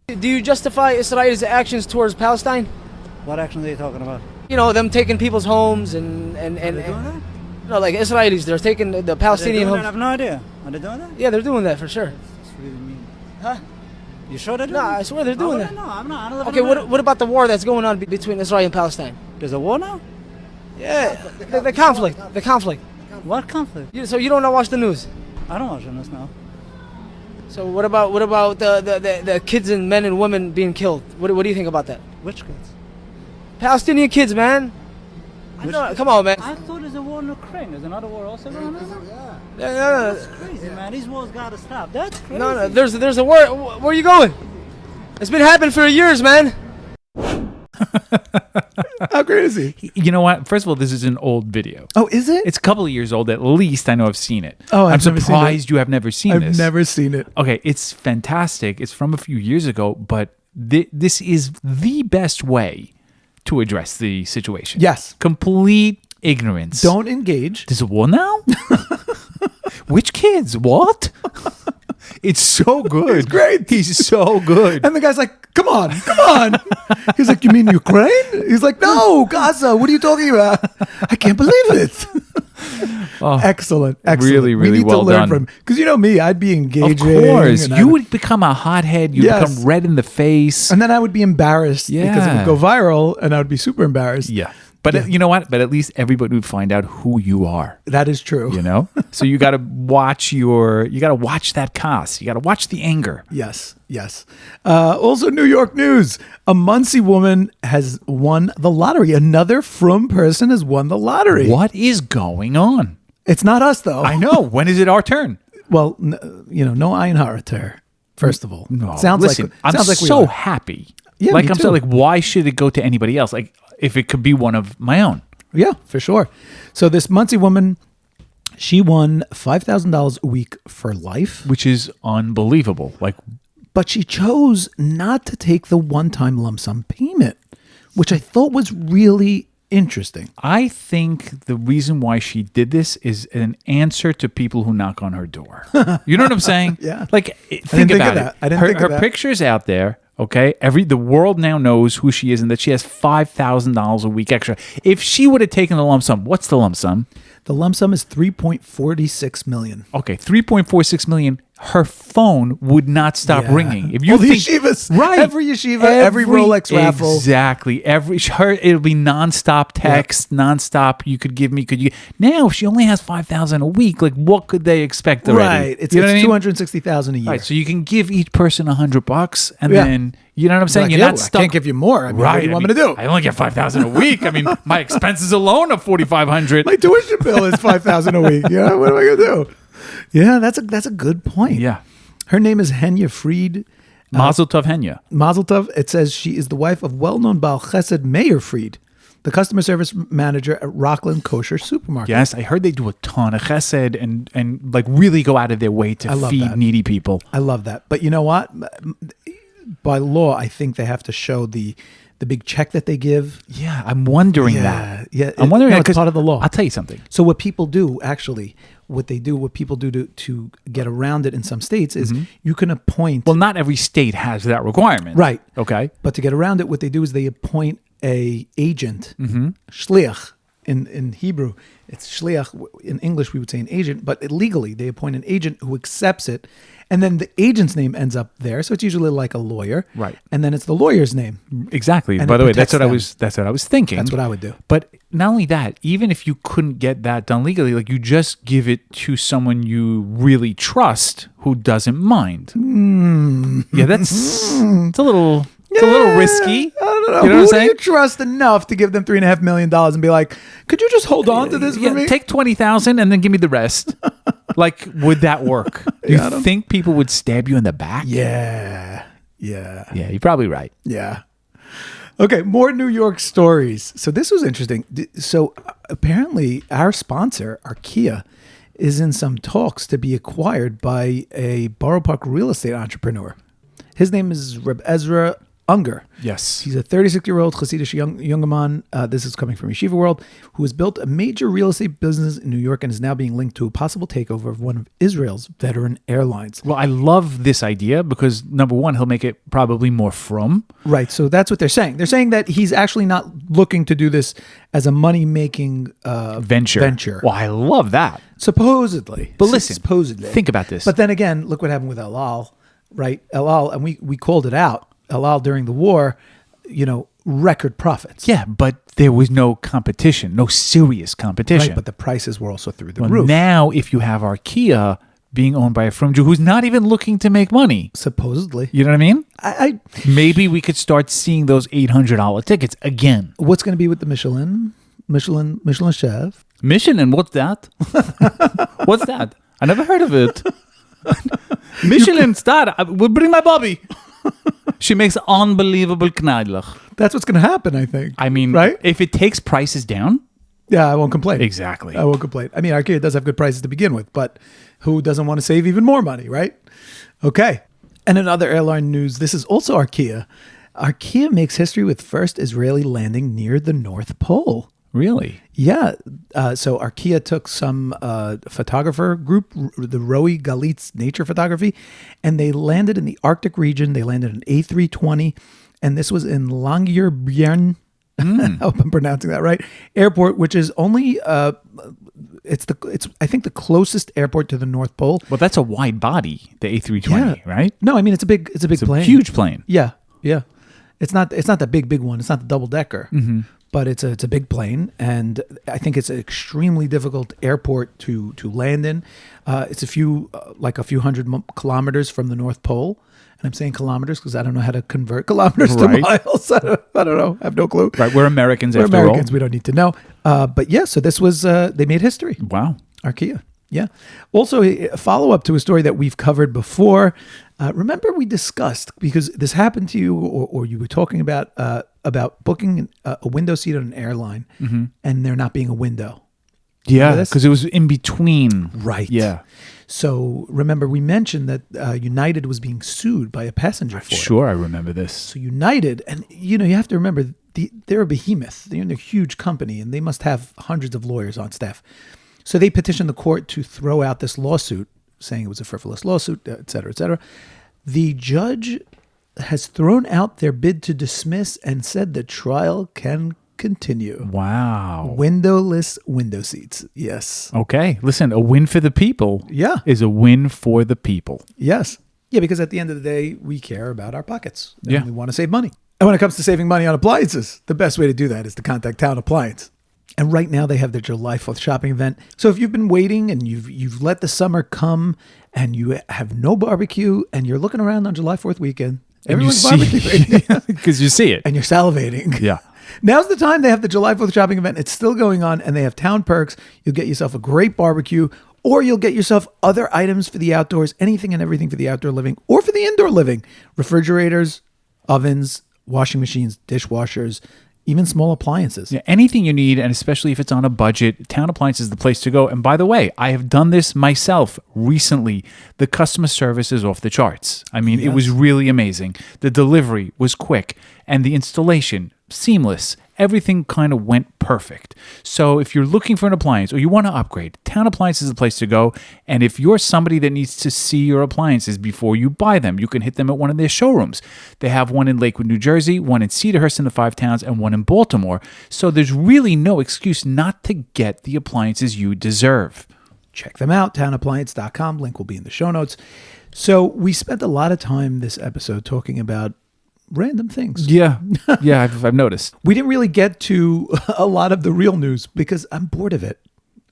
Do you justify Israel's actions towards Palestine? What actions are you talking about? Them taking people's homes and no, like Israelis, they're taking the Palestinian homes. I have no idea. Are they doing that? Yeah, they're doing that for sure. That's really mean. Huh? You sure they're doing that? that? I swear they're doing that. No, I'm not. I don't live Okay, in what about the war that's going on between Israel and Palestine? There's a war now? Yeah, the conflict. The conflict. What conflict? So you don't watch the news? I don't watch the news now. So what about the kids and men and women being killed? What do you think about that? Which kids? Palestinian kids, man. Come on, man. I thought there's a war in Ukraine. There's another war also going on? Yeah. That's crazy, man. These wars gotta stop. That's crazy. No, there's a war. Where are you going? It's been happening for years, man. How great is he? You know what? First of all, this is an old video. Oh, is it? It's a couple of years old at least. I know I've seen it. Oh, I'm surprised you have never seen this. I've never seen it. Okay, it's fantastic. It's from a few years ago, but this is the best way to address the situation. Yes. Complete ignorance. Don't engage. There's a war now? Which kids? What? It's so good. It's great. He's so good. And the guy's like, come on. He's like, you mean Ukraine? He's like, no, Gaza. What are you talking about? I can't believe it. Oh, excellent. Really, really we need well to learn done. from him. Because me, I'd be engaging. Of course. You would become a hothead. You'd become red in the face. And then I would be embarrassed because it would go viral and I would be super embarrassed. Yeah. But you know what? But at least everybody would find out who you are. That is true. You know? So you got to watch that cast. You got to watch the anger. Yes. Also, New York news. A Muncie woman has won the lottery. Another frum person has won the lottery. What is going on? It's not us, though. I know. When is it our turn? Well, no Einharater, first of all. No. Sounds Listen, like I'm we so are. happy. Yeah, like me I'm too. so like, why should it go to anybody else? Like, if it could be one of my own. Yeah, for sure. So this Muncie woman, she won $5,000 a week for life, which is unbelievable. But she chose not to take the one-time lump sum payment, which I thought was really interesting. I think the reason why she did this is an answer to people who knock on her door. You know what I'm saying? Yeah. Like, think about it. I didn't think of her that. picture's out there. Okay, the world now knows who she is and that she has $5,000 a week extra. If she would have taken the lump sum, what's the lump sum? The lump sum is $3.46 million. Okay, $3.46 million. Her phone would not stop ringing. If you All the think yeshivas, right, every yeshiva, every Rolex raffle, exactly. It'll be nonstop text, nonstop. You could give me. Now if she only has $5,000 a week, like what could they expect already? Right, it's you know what I mean? $260,000 a year. Right, so you can give each person $100, and then you know what I'm saying. You're not stuck. I can't give you more. I mean, what do you want me to do? I only get $5,000 a week. I mean, my expenses alone are $4,500. My tuition bill is $5,000 a week. Yeah, what am I gonna do? Yeah, that's a good point. Yeah. Her name is Henya Fried. Mazel Tov, Henya. Mazel Tov. It says she is the wife of well-known Baal Chesed Meir Fried, the customer service manager at Rockland Kosher Supermarket. Yes, I heard they do a ton of chesed and like really go out of their way to feed needy people. I love that. But you know what? By law, I think they have to show the big check that they give. Yeah, I'm wondering that. Yeah, I'm wondering that it's part of the law. I'll tell you something. So what people do, actually, what people do to get around it in some states is you can appoint. Well, not every state has that requirement. Right. Okay. But to get around it, what they do is they appoint a agent, shliach in Hebrew. It's shliach. In English, we would say an agent, but legally, they appoint an agent who accepts it. And then the agent's name ends up there, so it's usually like a lawyer, right? And then it's the lawyer's name, exactly. And by the way, that's protects what I was thinking. That's what I would do. But not only that, even if you couldn't get that done legally, like you just give it to someone you really trust who doesn't mind. Yeah, it's a little risky. I don't know. You know Who what I'm do saying? you trust enough to give them $3.5 million and be like, could you just hold on to this for me? Take $20,000 and then give me the rest. Like, would that work? Do you think people would stab you in the back? Yeah. You're probably right. Yeah. Okay, more New York stories. So this was interesting. So apparently our sponsor, Arkia, is in some talks to be acquired by a Borough Park real estate entrepreneur. His name is Reb Ezra Unger. Yes. He's a 36-year-old Hasidic young man, this is coming from Yeshiva World, who has built a major real estate business in New York and is now being linked to a possible takeover of one of Israel's veteran airlines. Well, I love this idea because, number one, he'll make it probably more frum. Right, so that's what they're saying. They're saying that he's actually not looking to do this as a money-making venture. Well, I love that. Supposedly. But listen, supposedly. think about this. But then again, look what happened with El Al, right? El Al, and we called it out. El Al during the war, record profits. Yeah, but there was no competition, no serious competition. Right, but the prices were also through the well, roof. Now, if you have Arkia being owned by a frum Jew who's not even looking to make money. Supposedly. You know what I mean? I Maybe we could start seeing those $800 tickets again. What's going to be with the Michelin chef? Michelin, what's that? What's that? I never heard of it. Michelin star. We'll bring my Bobby. She makes unbelievable knedlach. That's what's going to happen, I think. I mean, right? If it takes prices down. Yeah, I won't complain. Exactly. I won't complain. I mean, Arkia does have good prices to begin with, but who doesn't want to save even more money, right? Okay. And in other airline news, this is also Arkia. Arkia makes history with first Israeli landing near the North Pole. Really? Yeah. So Arkia took some photographer group, the Roe Galitz Nature Photography, and they landed in the Arctic region. They landed an A320, and this was in Longyearbyen. I hope I'm pronouncing that right. Airport, which is only it's I think the closest airport to the North Pole. Well, that's a wide body, the A320, right? No, I mean it's a big plane. A huge plane. Yeah. It's not the big one. It's not the double decker. but it's a big plane, and I think it's an extremely difficult airport to land in. It's a few hundred kilometers from the North Pole. And I'm saying kilometers because I don't know how to convert kilometers to miles. I don't know. I have no clue. Right. We're Americans We're after Americans. all. We don't need to know. But yeah, so this was, they made history. Wow. Arkia. Yeah. Also, a follow-up to a story that we've covered before. Remember we discussed, because this happened to you or you were talking about booking a window seat on an airline and there not being a window. Yeah, because it was in between. Right. Yeah. So remember, we mentioned that United was being sued by a passenger for it. Sure, I remember this. So United, and you have to remember, they're a behemoth. They're a huge company, and they must have hundreds of lawyers on staff. So they petitioned the court to throw out this lawsuit, saying it was a frivolous lawsuit, et cetera, et cetera. The judge has thrown out their bid to dismiss and said the trial can continue. Wow. Windowless window seats. Yes. Okay. Listen, a win for the people is a win for the people. Yes. Yeah, because at the end of the day, we care about our pockets. And Yeah. we want to save money. And when it comes to saving money on appliances, the best way to do that is to contact Town Appliance. And right now they have their July 4th shopping event. So if you've been waiting and you've let the summer come and you have no barbecue and you're looking around on July 4th weekend, everyone's barbecuing. Because you see it. And you're salivating. Yeah. Now's the time. They have the July 4th shopping event. It's still going on, and they have town perks. You'll get yourself a great barbecue, or you'll get yourself other items for the outdoors, anything and everything for the outdoor living or for the indoor living. Refrigerators, ovens, washing machines, dishwashers, even small appliances. Yeah, anything you need, and especially if it's on a budget, Town Appliance is the place to go. And by the way, I have done this myself recently. The customer service is off the charts. I mean, it was really amazing. The delivery was quick, and the installation seamless. Everything kind of went perfect. So if you're looking for an appliance or you want to upgrade, Town Appliance is the place to go. And if you're somebody that needs to see your appliances before you buy them, you can hit them at one of their showrooms. They have one in Lakewood, New Jersey, one in Cedarhurst in the Five Towns, and one in Baltimore. So there's really no excuse not to get the appliances you deserve. Check them out, townappliance.com. Link will be in the show notes. So we spent a lot of time this episode talking about random things. Yeah. Yeah, I've noticed. We didn't really get to a lot of the real news because I'm bored of it.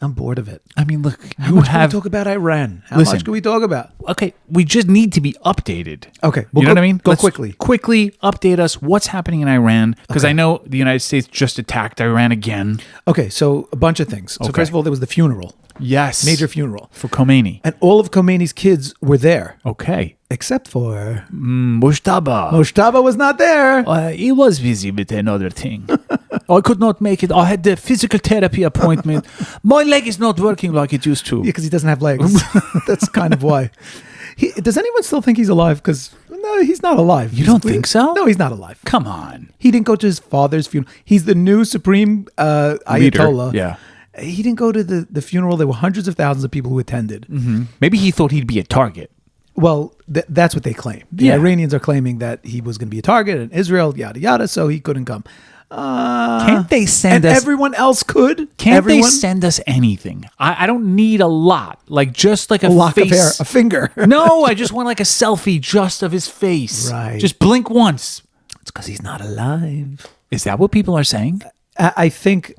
I mean, look, how much can we talk about Iran? How much can we talk about? Okay, we just need to be updated. Okay. You know what I mean? Go quickly. Quickly update us what's happening in Iran, because I know the United States just attacked Iran again. Okay, so a bunch of things. So first of all, there was the funeral. Yes. Major funeral. For Khomeini. And all of Khomeini's kids were there. Okay. Except for Mujtaba. Mujtaba was not there. He was busy with another thing. I could not make it. I had the physical therapy appointment. My leg is not working like it used to. Yeah, because he doesn't have legs. That's kind of why. Does anyone still think he's alive? Because no, he's not alive. You don't think so? No, he's not alive. Come on. He didn't go to his father's funeral. He's the new supreme Ayatollah. Leader. Yeah. He didn't go to the funeral. There were hundreds of thousands of people who attended. Mm-hmm. Maybe he thought he'd be a target. Well, that's what they claim. The Iranians are claiming that he was going to be a target in Israel, yada, yada, so he couldn't come. Can't they send and us... everyone else could? Can't they send us anything? I don't need a lot. Like, just like a lock face. of hair, a finger. No, I just want like a selfie just of his face. Right. Just blink once. It's because he's not alive. Is that what people are saying? I think...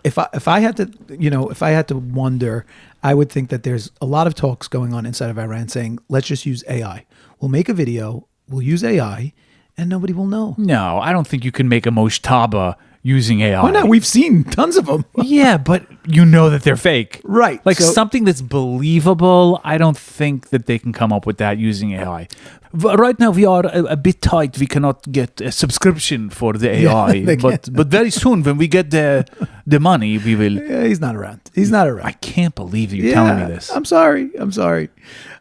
If I had to wonder, I would think that there's a lot of talks going on inside of Iran saying, let's just use AI. We'll make a video, we'll use AI, and nobody will know. No, I don't think you can make a Mojtaba using AI. Why not? We've seen tons of them. Yeah, but you know that they're fake. Right. Like something that's believable, I don't think that they can come up with that using AI. Right now, we are a bit tight. We cannot get a subscription for the AI. Yeah, but very soon, when we get the money, we will. Yeah, he's not around. He's not around. I can't believe you're telling me this. I'm sorry.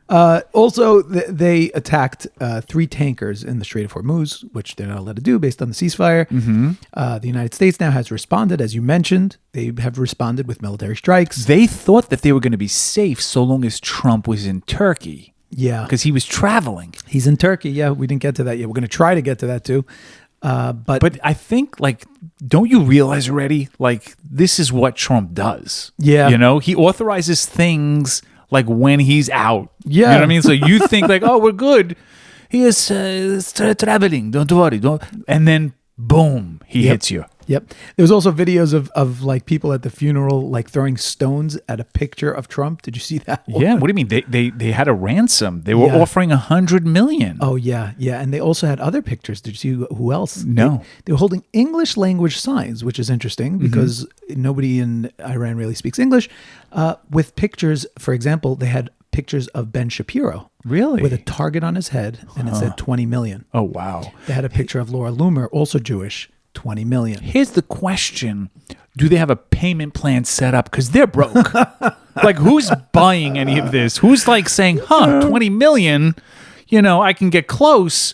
Also, they attacked 3 tankers in the Strait of Hormuz, which they're not allowed to do based on the ceasefire. Mm-hmm. The United States now has responded, as you mentioned. They have responded with military strikes. They thought that they were going to be safe so long as Trump was in Turkey. Yeah. Because he was traveling. He's in Turkey. Yeah, we didn't get to that yet. We're going to try to get to that too. But I think, like, don't you realize already, like, this is what Trump does? Yeah. You know, he authorizes things like when he's out. Yeah. You know what I mean? So you think like, oh, we're good. He is traveling. Don't worry. And then boom, he hits you. Yep. There was also videos of like people at the funeral like throwing stones at a picture of Trump. Did you see that one? Yeah. What do you mean? They had a ransom. They were offering $100 million. Oh yeah, yeah. And they also had other pictures. Did you see who else? No. They were holding English language signs, which is interesting because nobody in Iran really speaks English. With pictures, for example, they had pictures of Ben Shapiro. Really? With a target on his head, and it said 20 million. Oh, wow. They had a picture of Laura Loomer, also Jewish, 20 million. Here's the question. Do they have a payment plan set up? Because they're broke. Like, who's buying any of this? Who's like saying, 20 million, I can get close.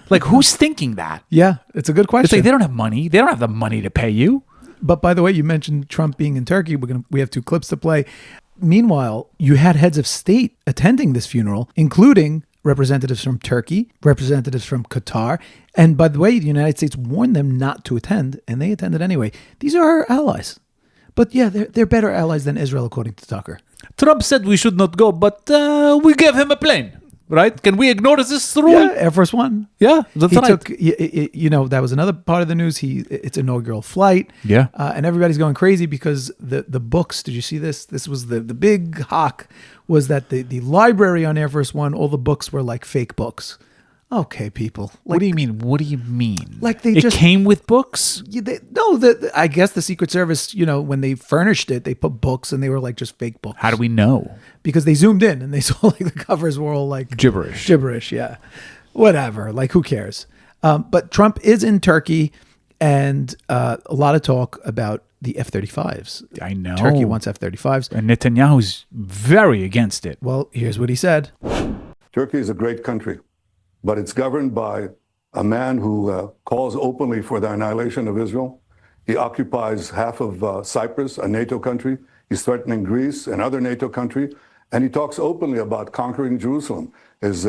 Like, who's thinking that? Yeah, it's a good question. It's like they don't have money. They don't have the money to pay you. But by the way, you mentioned Trump being in Turkey. We have 2 clips to play. Meanwhile, you had heads of state attending this funeral, including representatives from Turkey, representatives from Qatar. And by the way, the United States warned them not to attend, and they attended anyway. These are our allies. But yeah, they're better allies than Israel, according to Tucker. Trump said we should not go, but we gave him a plane. Right? Can we ignore this rule? Yeah, Air Force One. Yeah, that's right. That was another part of the news. It's inaugural flight. Yeah. And everybody's going crazy because the books, did you see this? This was the big hock, was that the library on Air Force One, all the books were like fake books. Okay, people. What do you mean? What do you mean? Like it just came with books? I guess the Secret Service, when they furnished it, they put books and they were like just fake books. How do we know? Because they zoomed in and they saw like the covers were all like gibberish. Gibberish, yeah. Whatever. Like who cares? But Trump is in Turkey, and a lot of talk about the F-35s. I know. Turkey wants F-35s. And Netanyahu's very against it. Well, here's what he said. Turkey is a great country, but it's governed by a man who calls openly for the annihilation of Israel. He occupies half of Cyprus, a NATO country. He's threatening Greece, another NATO country. And he talks openly about conquering Jerusalem. His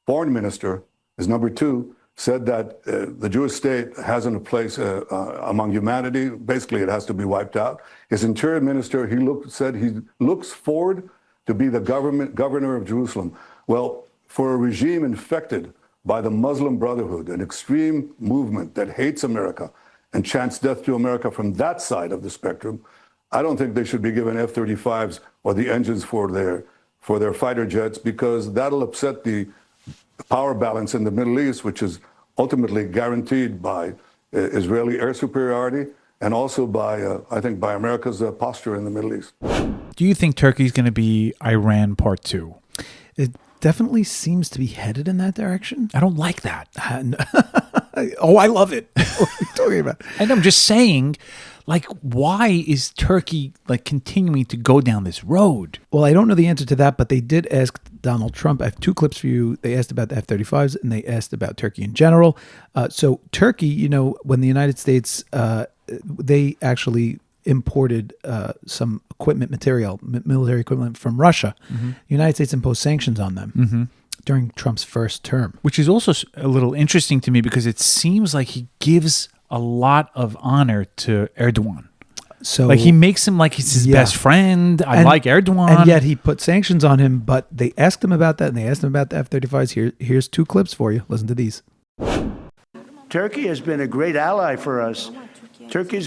foreign minister, his number 2, said that the Jewish state hasn't a place among humanity. Basically, it has to be wiped out. His interior minister, said he looks forward to be the governor of Jerusalem. Well, for a regime infected by the Muslim Brotherhood, an extreme movement that hates America and chants death to America from that side of the spectrum, I don't think they should be given F-35s or the engines for their fighter jets, because that'll upset the power balance in the Middle East, which is ultimately guaranteed by Israeli air superiority and also by, I think, by America's posture in the Middle East. Do you think Turkey's going to be Iran Part 2? It definitely seems to be headed in that direction. I don't like that. Oh, I love it. What are you talking about? And I'm just saying, like, why is Turkey like continuing to go down this road? Well, I don't know the answer to that, but they did ask Donald Trump. I have 2 clips for you. They asked about the F-35s and they asked about Turkey in general. So Turkey, when the United States, they actually imported some equipment material, military equipment from Russia. The United States imposed sanctions on them during Trump's first term. Which is also a little interesting to me because it seems like he gives a lot of honor to Erdogan. So like he makes him like he's his best friend. I like Erdogan. And yet he put sanctions on him, but they asked him about that and they asked him about the F-35s. Here's 2 clips for you. Listen to these. Turkey has been a great ally for us. Turkey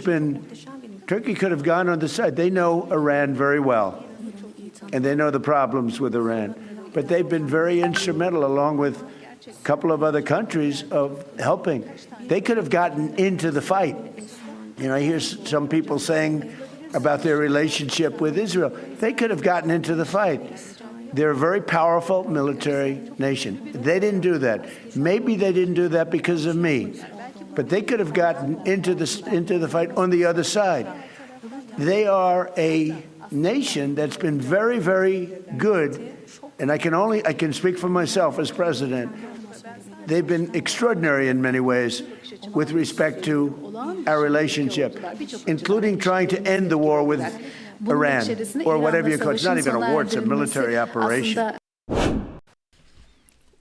could have gone on the side. They know Iran very well, and they know the problems with Iran. But they've been very instrumental, along with a couple of other countries, of helping. They could have gotten into the fight. I hear some people saying about their relationship with Israel. They could have gotten into the fight. They're a very powerful military nation. They didn't do that. Maybe they didn't do that because of me. But they could have gotten into the fight on the other side. They are a nation that's been very, very good, and I can speak for myself as president. They've been extraordinary in many ways with respect to our relationship, including trying to end the war with Iran, or whatever you call it. It's not even a war, it's a military operation.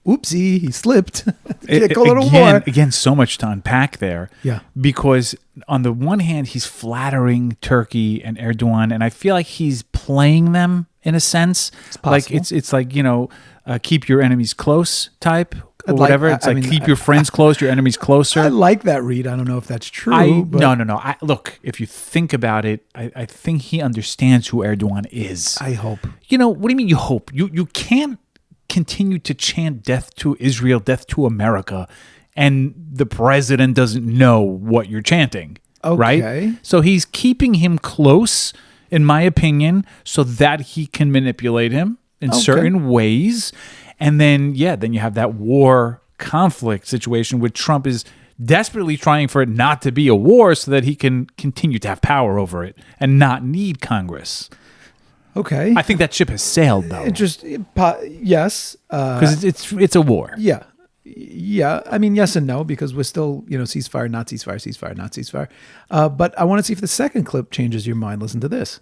Oopsie, he slipped. Can't call it a war. Again, so much to unpack there. Yeah. Because on the one hand, he's flattering Turkey and Erdogan, and I feel like he's playing them in a sense. It's possible. Like it's like, keep your enemies close type. or whatever. It's like keep your friends close, your enemies closer. I like that read. I don't know if that's true. No. Look, if you think about it, I think he understands who Erdogan is. I hope. What do you mean you hope? You can't continue to chant death to Israel, death to America, and the president doesn't know what you're chanting. Okay. Right? So he's keeping him close, in my opinion, so that he can manipulate him in certain ways. And then you have that war conflict situation where Trump is desperately trying for it not to be a war so that he can continue to have power over it and not need Congress. Okay. I think that ship has sailed, though. Yes. Because it's a war. Yeah. Yeah. I mean, yes and no, because we're still, ceasefire, not ceasefire, ceasefire, not ceasefire. But I want to see if the second clip changes your mind. Listen to this.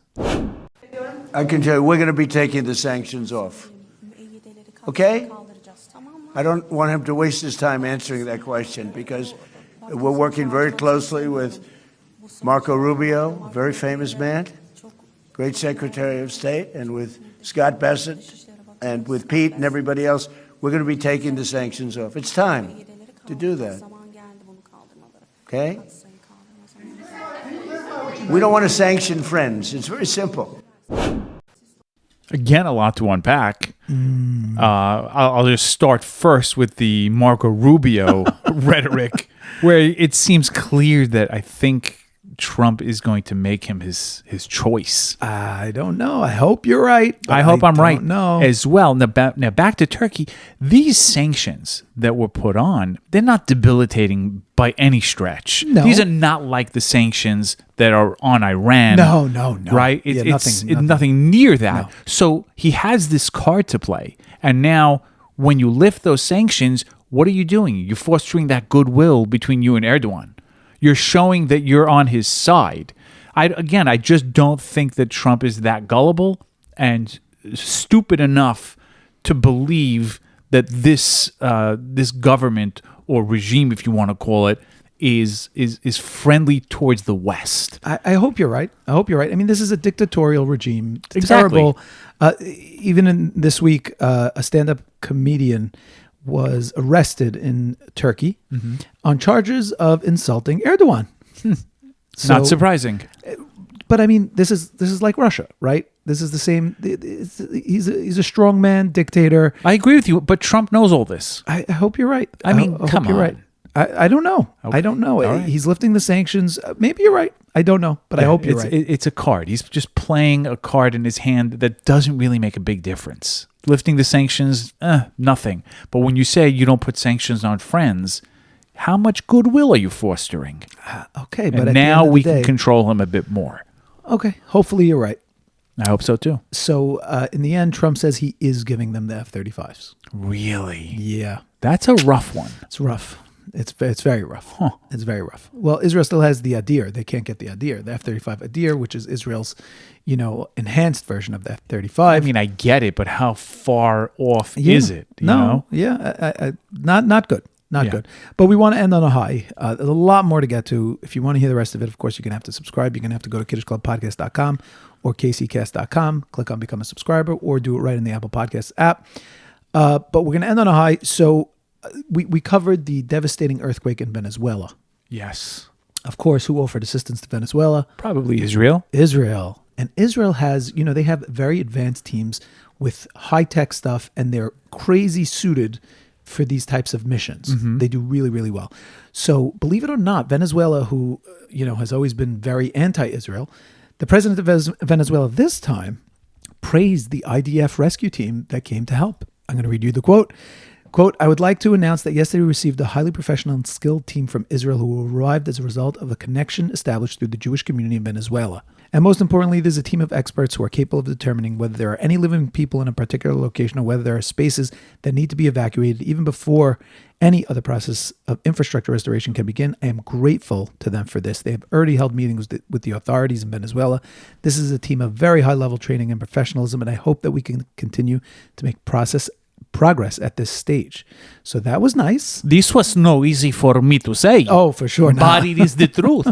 I can tell you, we're going to be taking the sanctions off. Okay? I don't want him to waste his time answering that question because we're working very closely with Marco Rubio, a very famous man, great Secretary of State, and with Scott Bessent and with Pete and everybody else. We're going to be taking the sanctions off. It's time to do that. Okay? We don't want to sanction friends. It's very simple. Again, a lot to unpack. I'll just start first with the Marco Rubio rhetoric, where it seems clear that I think Trump is going to make him his choice. I don't know. I hope you're right. I hope I'm right no. as well. Now back to Turkey. These sanctions that were put on, they're not debilitating by any stretch. No. These are not like the sanctions that are on Iran. No. Right? It's nothing near that. No. So he has this card to play. And now when you lift those sanctions, what are you doing? You're fostering that goodwill between you and Erdogan. You're showing that you're on his side. I just don't think that Trump is that gullible and stupid enough to believe that this government or regime, if you want to call it, is friendly towards the West. I hope you're right. I mean, this is a dictatorial regime. It's Exactly. terrible. Even in this week, a stand-up comedian was arrested in Turkey on charges of insulting Erdogan. So, not surprising. But I mean, this is like Russia, right? This is the same. He's a strongman dictator. I agree with you, but Trump knows all this. I hope you're right. I mean, I come hope you're on. right. I don't know. Okay. I don't know. All right. He's lifting the sanctions. Maybe you're right. I don't know, but I hope you're right. It's a card. He's just playing a card in his hand that doesn't really make a big difference. Lifting the sanctions, nothing. But when you say you don't put sanctions on friends, how much goodwill are you fostering? Okay, and but at now the end of we the day, can control him a bit more. Okay, hopefully you're right. I hope so too. So in the end, Trump says he is giving them the F-35s. Really? Yeah. That's a rough one. It's rough. It's very rough. It's very rough. Well, Israel still has the Adir. They can't get the Adir, the F-35 Adir, which is Israel's, enhanced version of the F-35. I mean, I get it, but how far off is it? You know? Yeah, not good. Not good. But we want to end on a high. There's a lot more to get to. If you want to hear the rest of it, of course, you're going to have to subscribe. You're going to have to go to kiddishclubpodcast.com or kccast.com, click on Become a Subscriber, or do it right in the Apple Podcasts app. But we're going to end on a high. So we covered the devastating earthquake in Venezuela. Yes. Of course, who offered assistance to Venezuela? Probably Israel. Israel. And Israel has, they have very advanced teams with high-tech stuff, and they're crazy suited for these types of missions. Mm-hmm. They do really, really well. So believe it or not, Venezuela, who, has always been very anti-Israel, the president of Venezuela this time praised the IDF rescue team that came to help. I'm going to read you the quote. Quote, I would like to announce that yesterday we received a highly professional and skilled team from Israel who arrived as a result of a connection established through the Jewish community in Venezuela. And most importantly, there's a team of experts who are capable of determining whether there are any living people in a particular location or whether there are spaces that need to be evacuated even before any other process of infrastructure restoration can begin. I am grateful to them for this. They have already held meetings with the authorities in Venezuela. This is a team of very high-level training and professionalism, and I hope that we can continue to make progress at this stage. So that was nice. This was no easy for me to say. Oh, for sure. But it is the truth.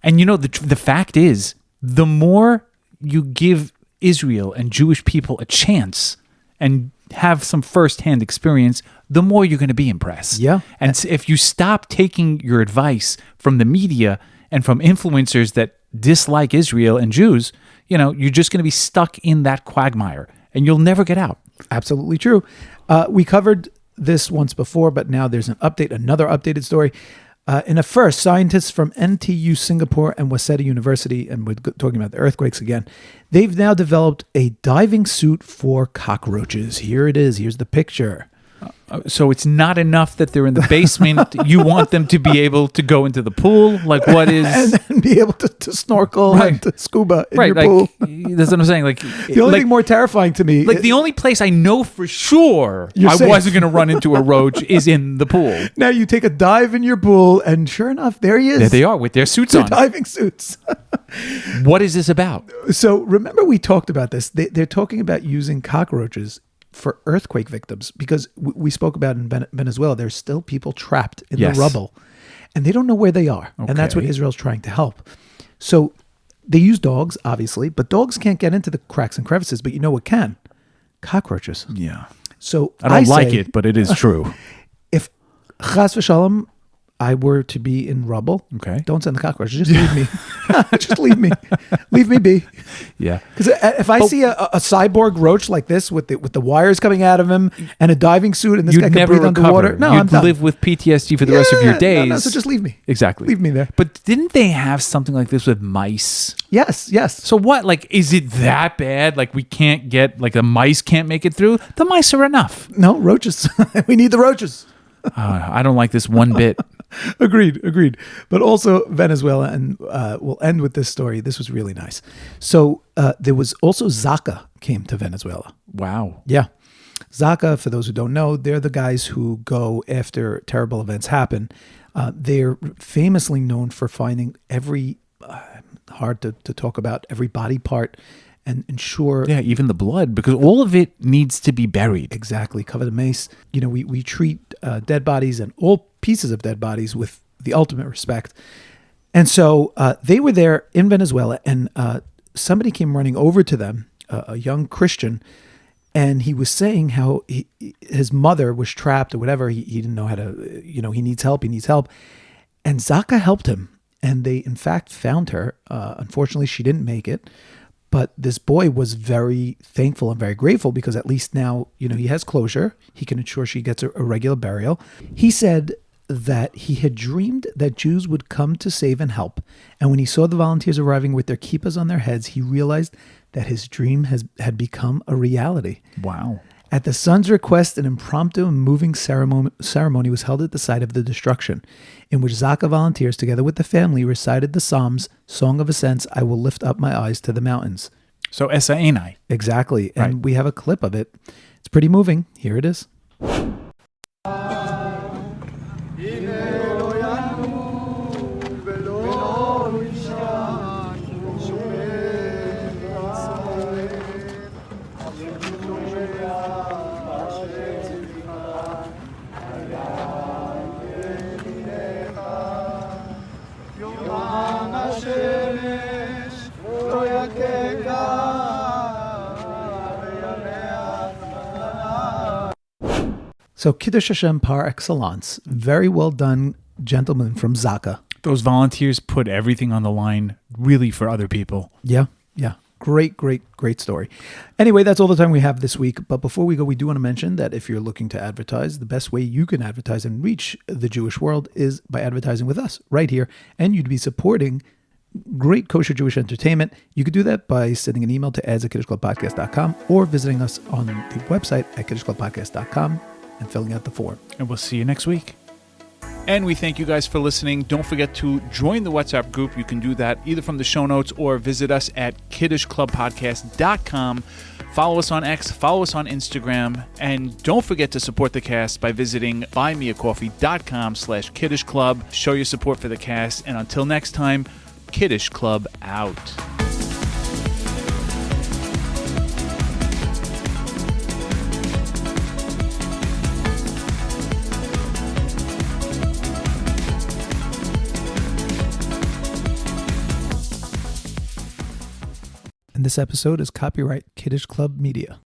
And the fact is, the more you give Israel and Jewish people a chance, and have some firsthand experience, the more you're going to be impressed. Yeah. And if you stop taking your advice from the media and from influencers that dislike Israel and Jews, you're just going to be stuck in that quagmire and you'll never get out. Absolutely true. We covered this once before, but now there's another updated story. In a first, scientists from NTU Singapore and Waseda University, and we're talking about the earthquakes again, they've now developed a diving suit for cockroaches. Here it is. Here's the picture. So it's not enough that they're in the basement. You want them to be able to go into the pool? Like what is... and be able to snorkel and to scuba in your pool. That's what I'm saying. Like the only thing more terrifying to me... the only place I know for sure wasn't going to run into a roach is in the pool. Now you take a dive in your pool and sure enough, there he is. There they are with their suits on. Diving suits. What is this about? So remember we talked about this. They're talking about using cockroaches for earthquake victims because we spoke about in Venezuela, there's still people trapped in the rubble and they don't know where they are. Okay. And that's what Israel's trying to help. So they use dogs, obviously, but dogs can't get into the cracks and crevices, but you know what can? Cockroaches. Yeah. So I don't like it, but it is true. If chas v'shalom, I were to be in rubble, don't send the cockroaches. Just leave me. Just leave me. Leave me be. Yeah. Because if I see a cyborg roach like this with the wires coming out of him and a diving suit and this guy can breathe underwater, You'd live with PTSD for the rest of your days. No, so just leave me. Exactly. Leave me there. But didn't they have something like this with mice? Yes. So what? Like, is it that bad? Like we can't get, like the mice can't make it through? The mice are enough. No, roaches. We need the roaches. I don't like this one bit. Agreed. But also Venezuela, and we'll end with this story. This was really nice. So there was also Zaka came to Venezuela. Wow. Yeah. Zaka, for those who don't know, they're the guys who go after terrible events happen. They're famously known for finding every, hard to talk about, every body part and ensure... Yeah, even the blood, because all of it needs to be buried. Exactly. Cover the mace. We treat dead bodies and all pieces of dead bodies with the ultimate respect. And so they were there in Venezuela, and somebody came running over to them, a young Christian, and he was saying how his mother was trapped or whatever. He didn't know how to, he needs help. And Zaka helped him. And they, in fact, found her. Unfortunately, she didn't make it. But this boy was very thankful and very grateful because at least now, he has closure. He can ensure she gets a regular burial. He said that he had dreamed that Jews would come to save and help. And when he saw the volunteers arriving with their kippahs on their heads, he realized that his dream had become a reality. Wow. At the son's request, an impromptu and moving ceremony was held at the site of the destruction, in which Zaka volunteers, together with the family, recited the Psalms, Song of Ascents, I will lift up my eyes to the mountains. So Esa Enai. Exactly. And we have a clip of it. It's pretty moving. Here it is. So Kiddush Hashem par excellence. Very well done, gentlemen from Zaka. Those volunteers put everything on the line really for other people. Yeah. Great story. Anyway, that's all the time we have this week. But before we go, we do want to mention that if you're looking to advertise, the best way you can advertise and reach the Jewish world is by advertising with us right here. And you'd be supporting great kosher Jewish entertainment. You could do that by sending an email to ads@kiddishclubpodcast.com or visiting us on the website at kiddishclubpodcast.com and filling out the form. And we'll see you next week. And we thank you guys for listening. Don't forget to join the WhatsApp group. You can do that either from the show notes or visit us at kiddishclubpodcast.com. Follow us on X, follow us on Instagram, and don't forget to support the cast by visiting buymeacoffee.com/kiddishclub. Show your support for the cast, and until next time, Kiddish Club out. And this episode is copyright Kiddish Club Media.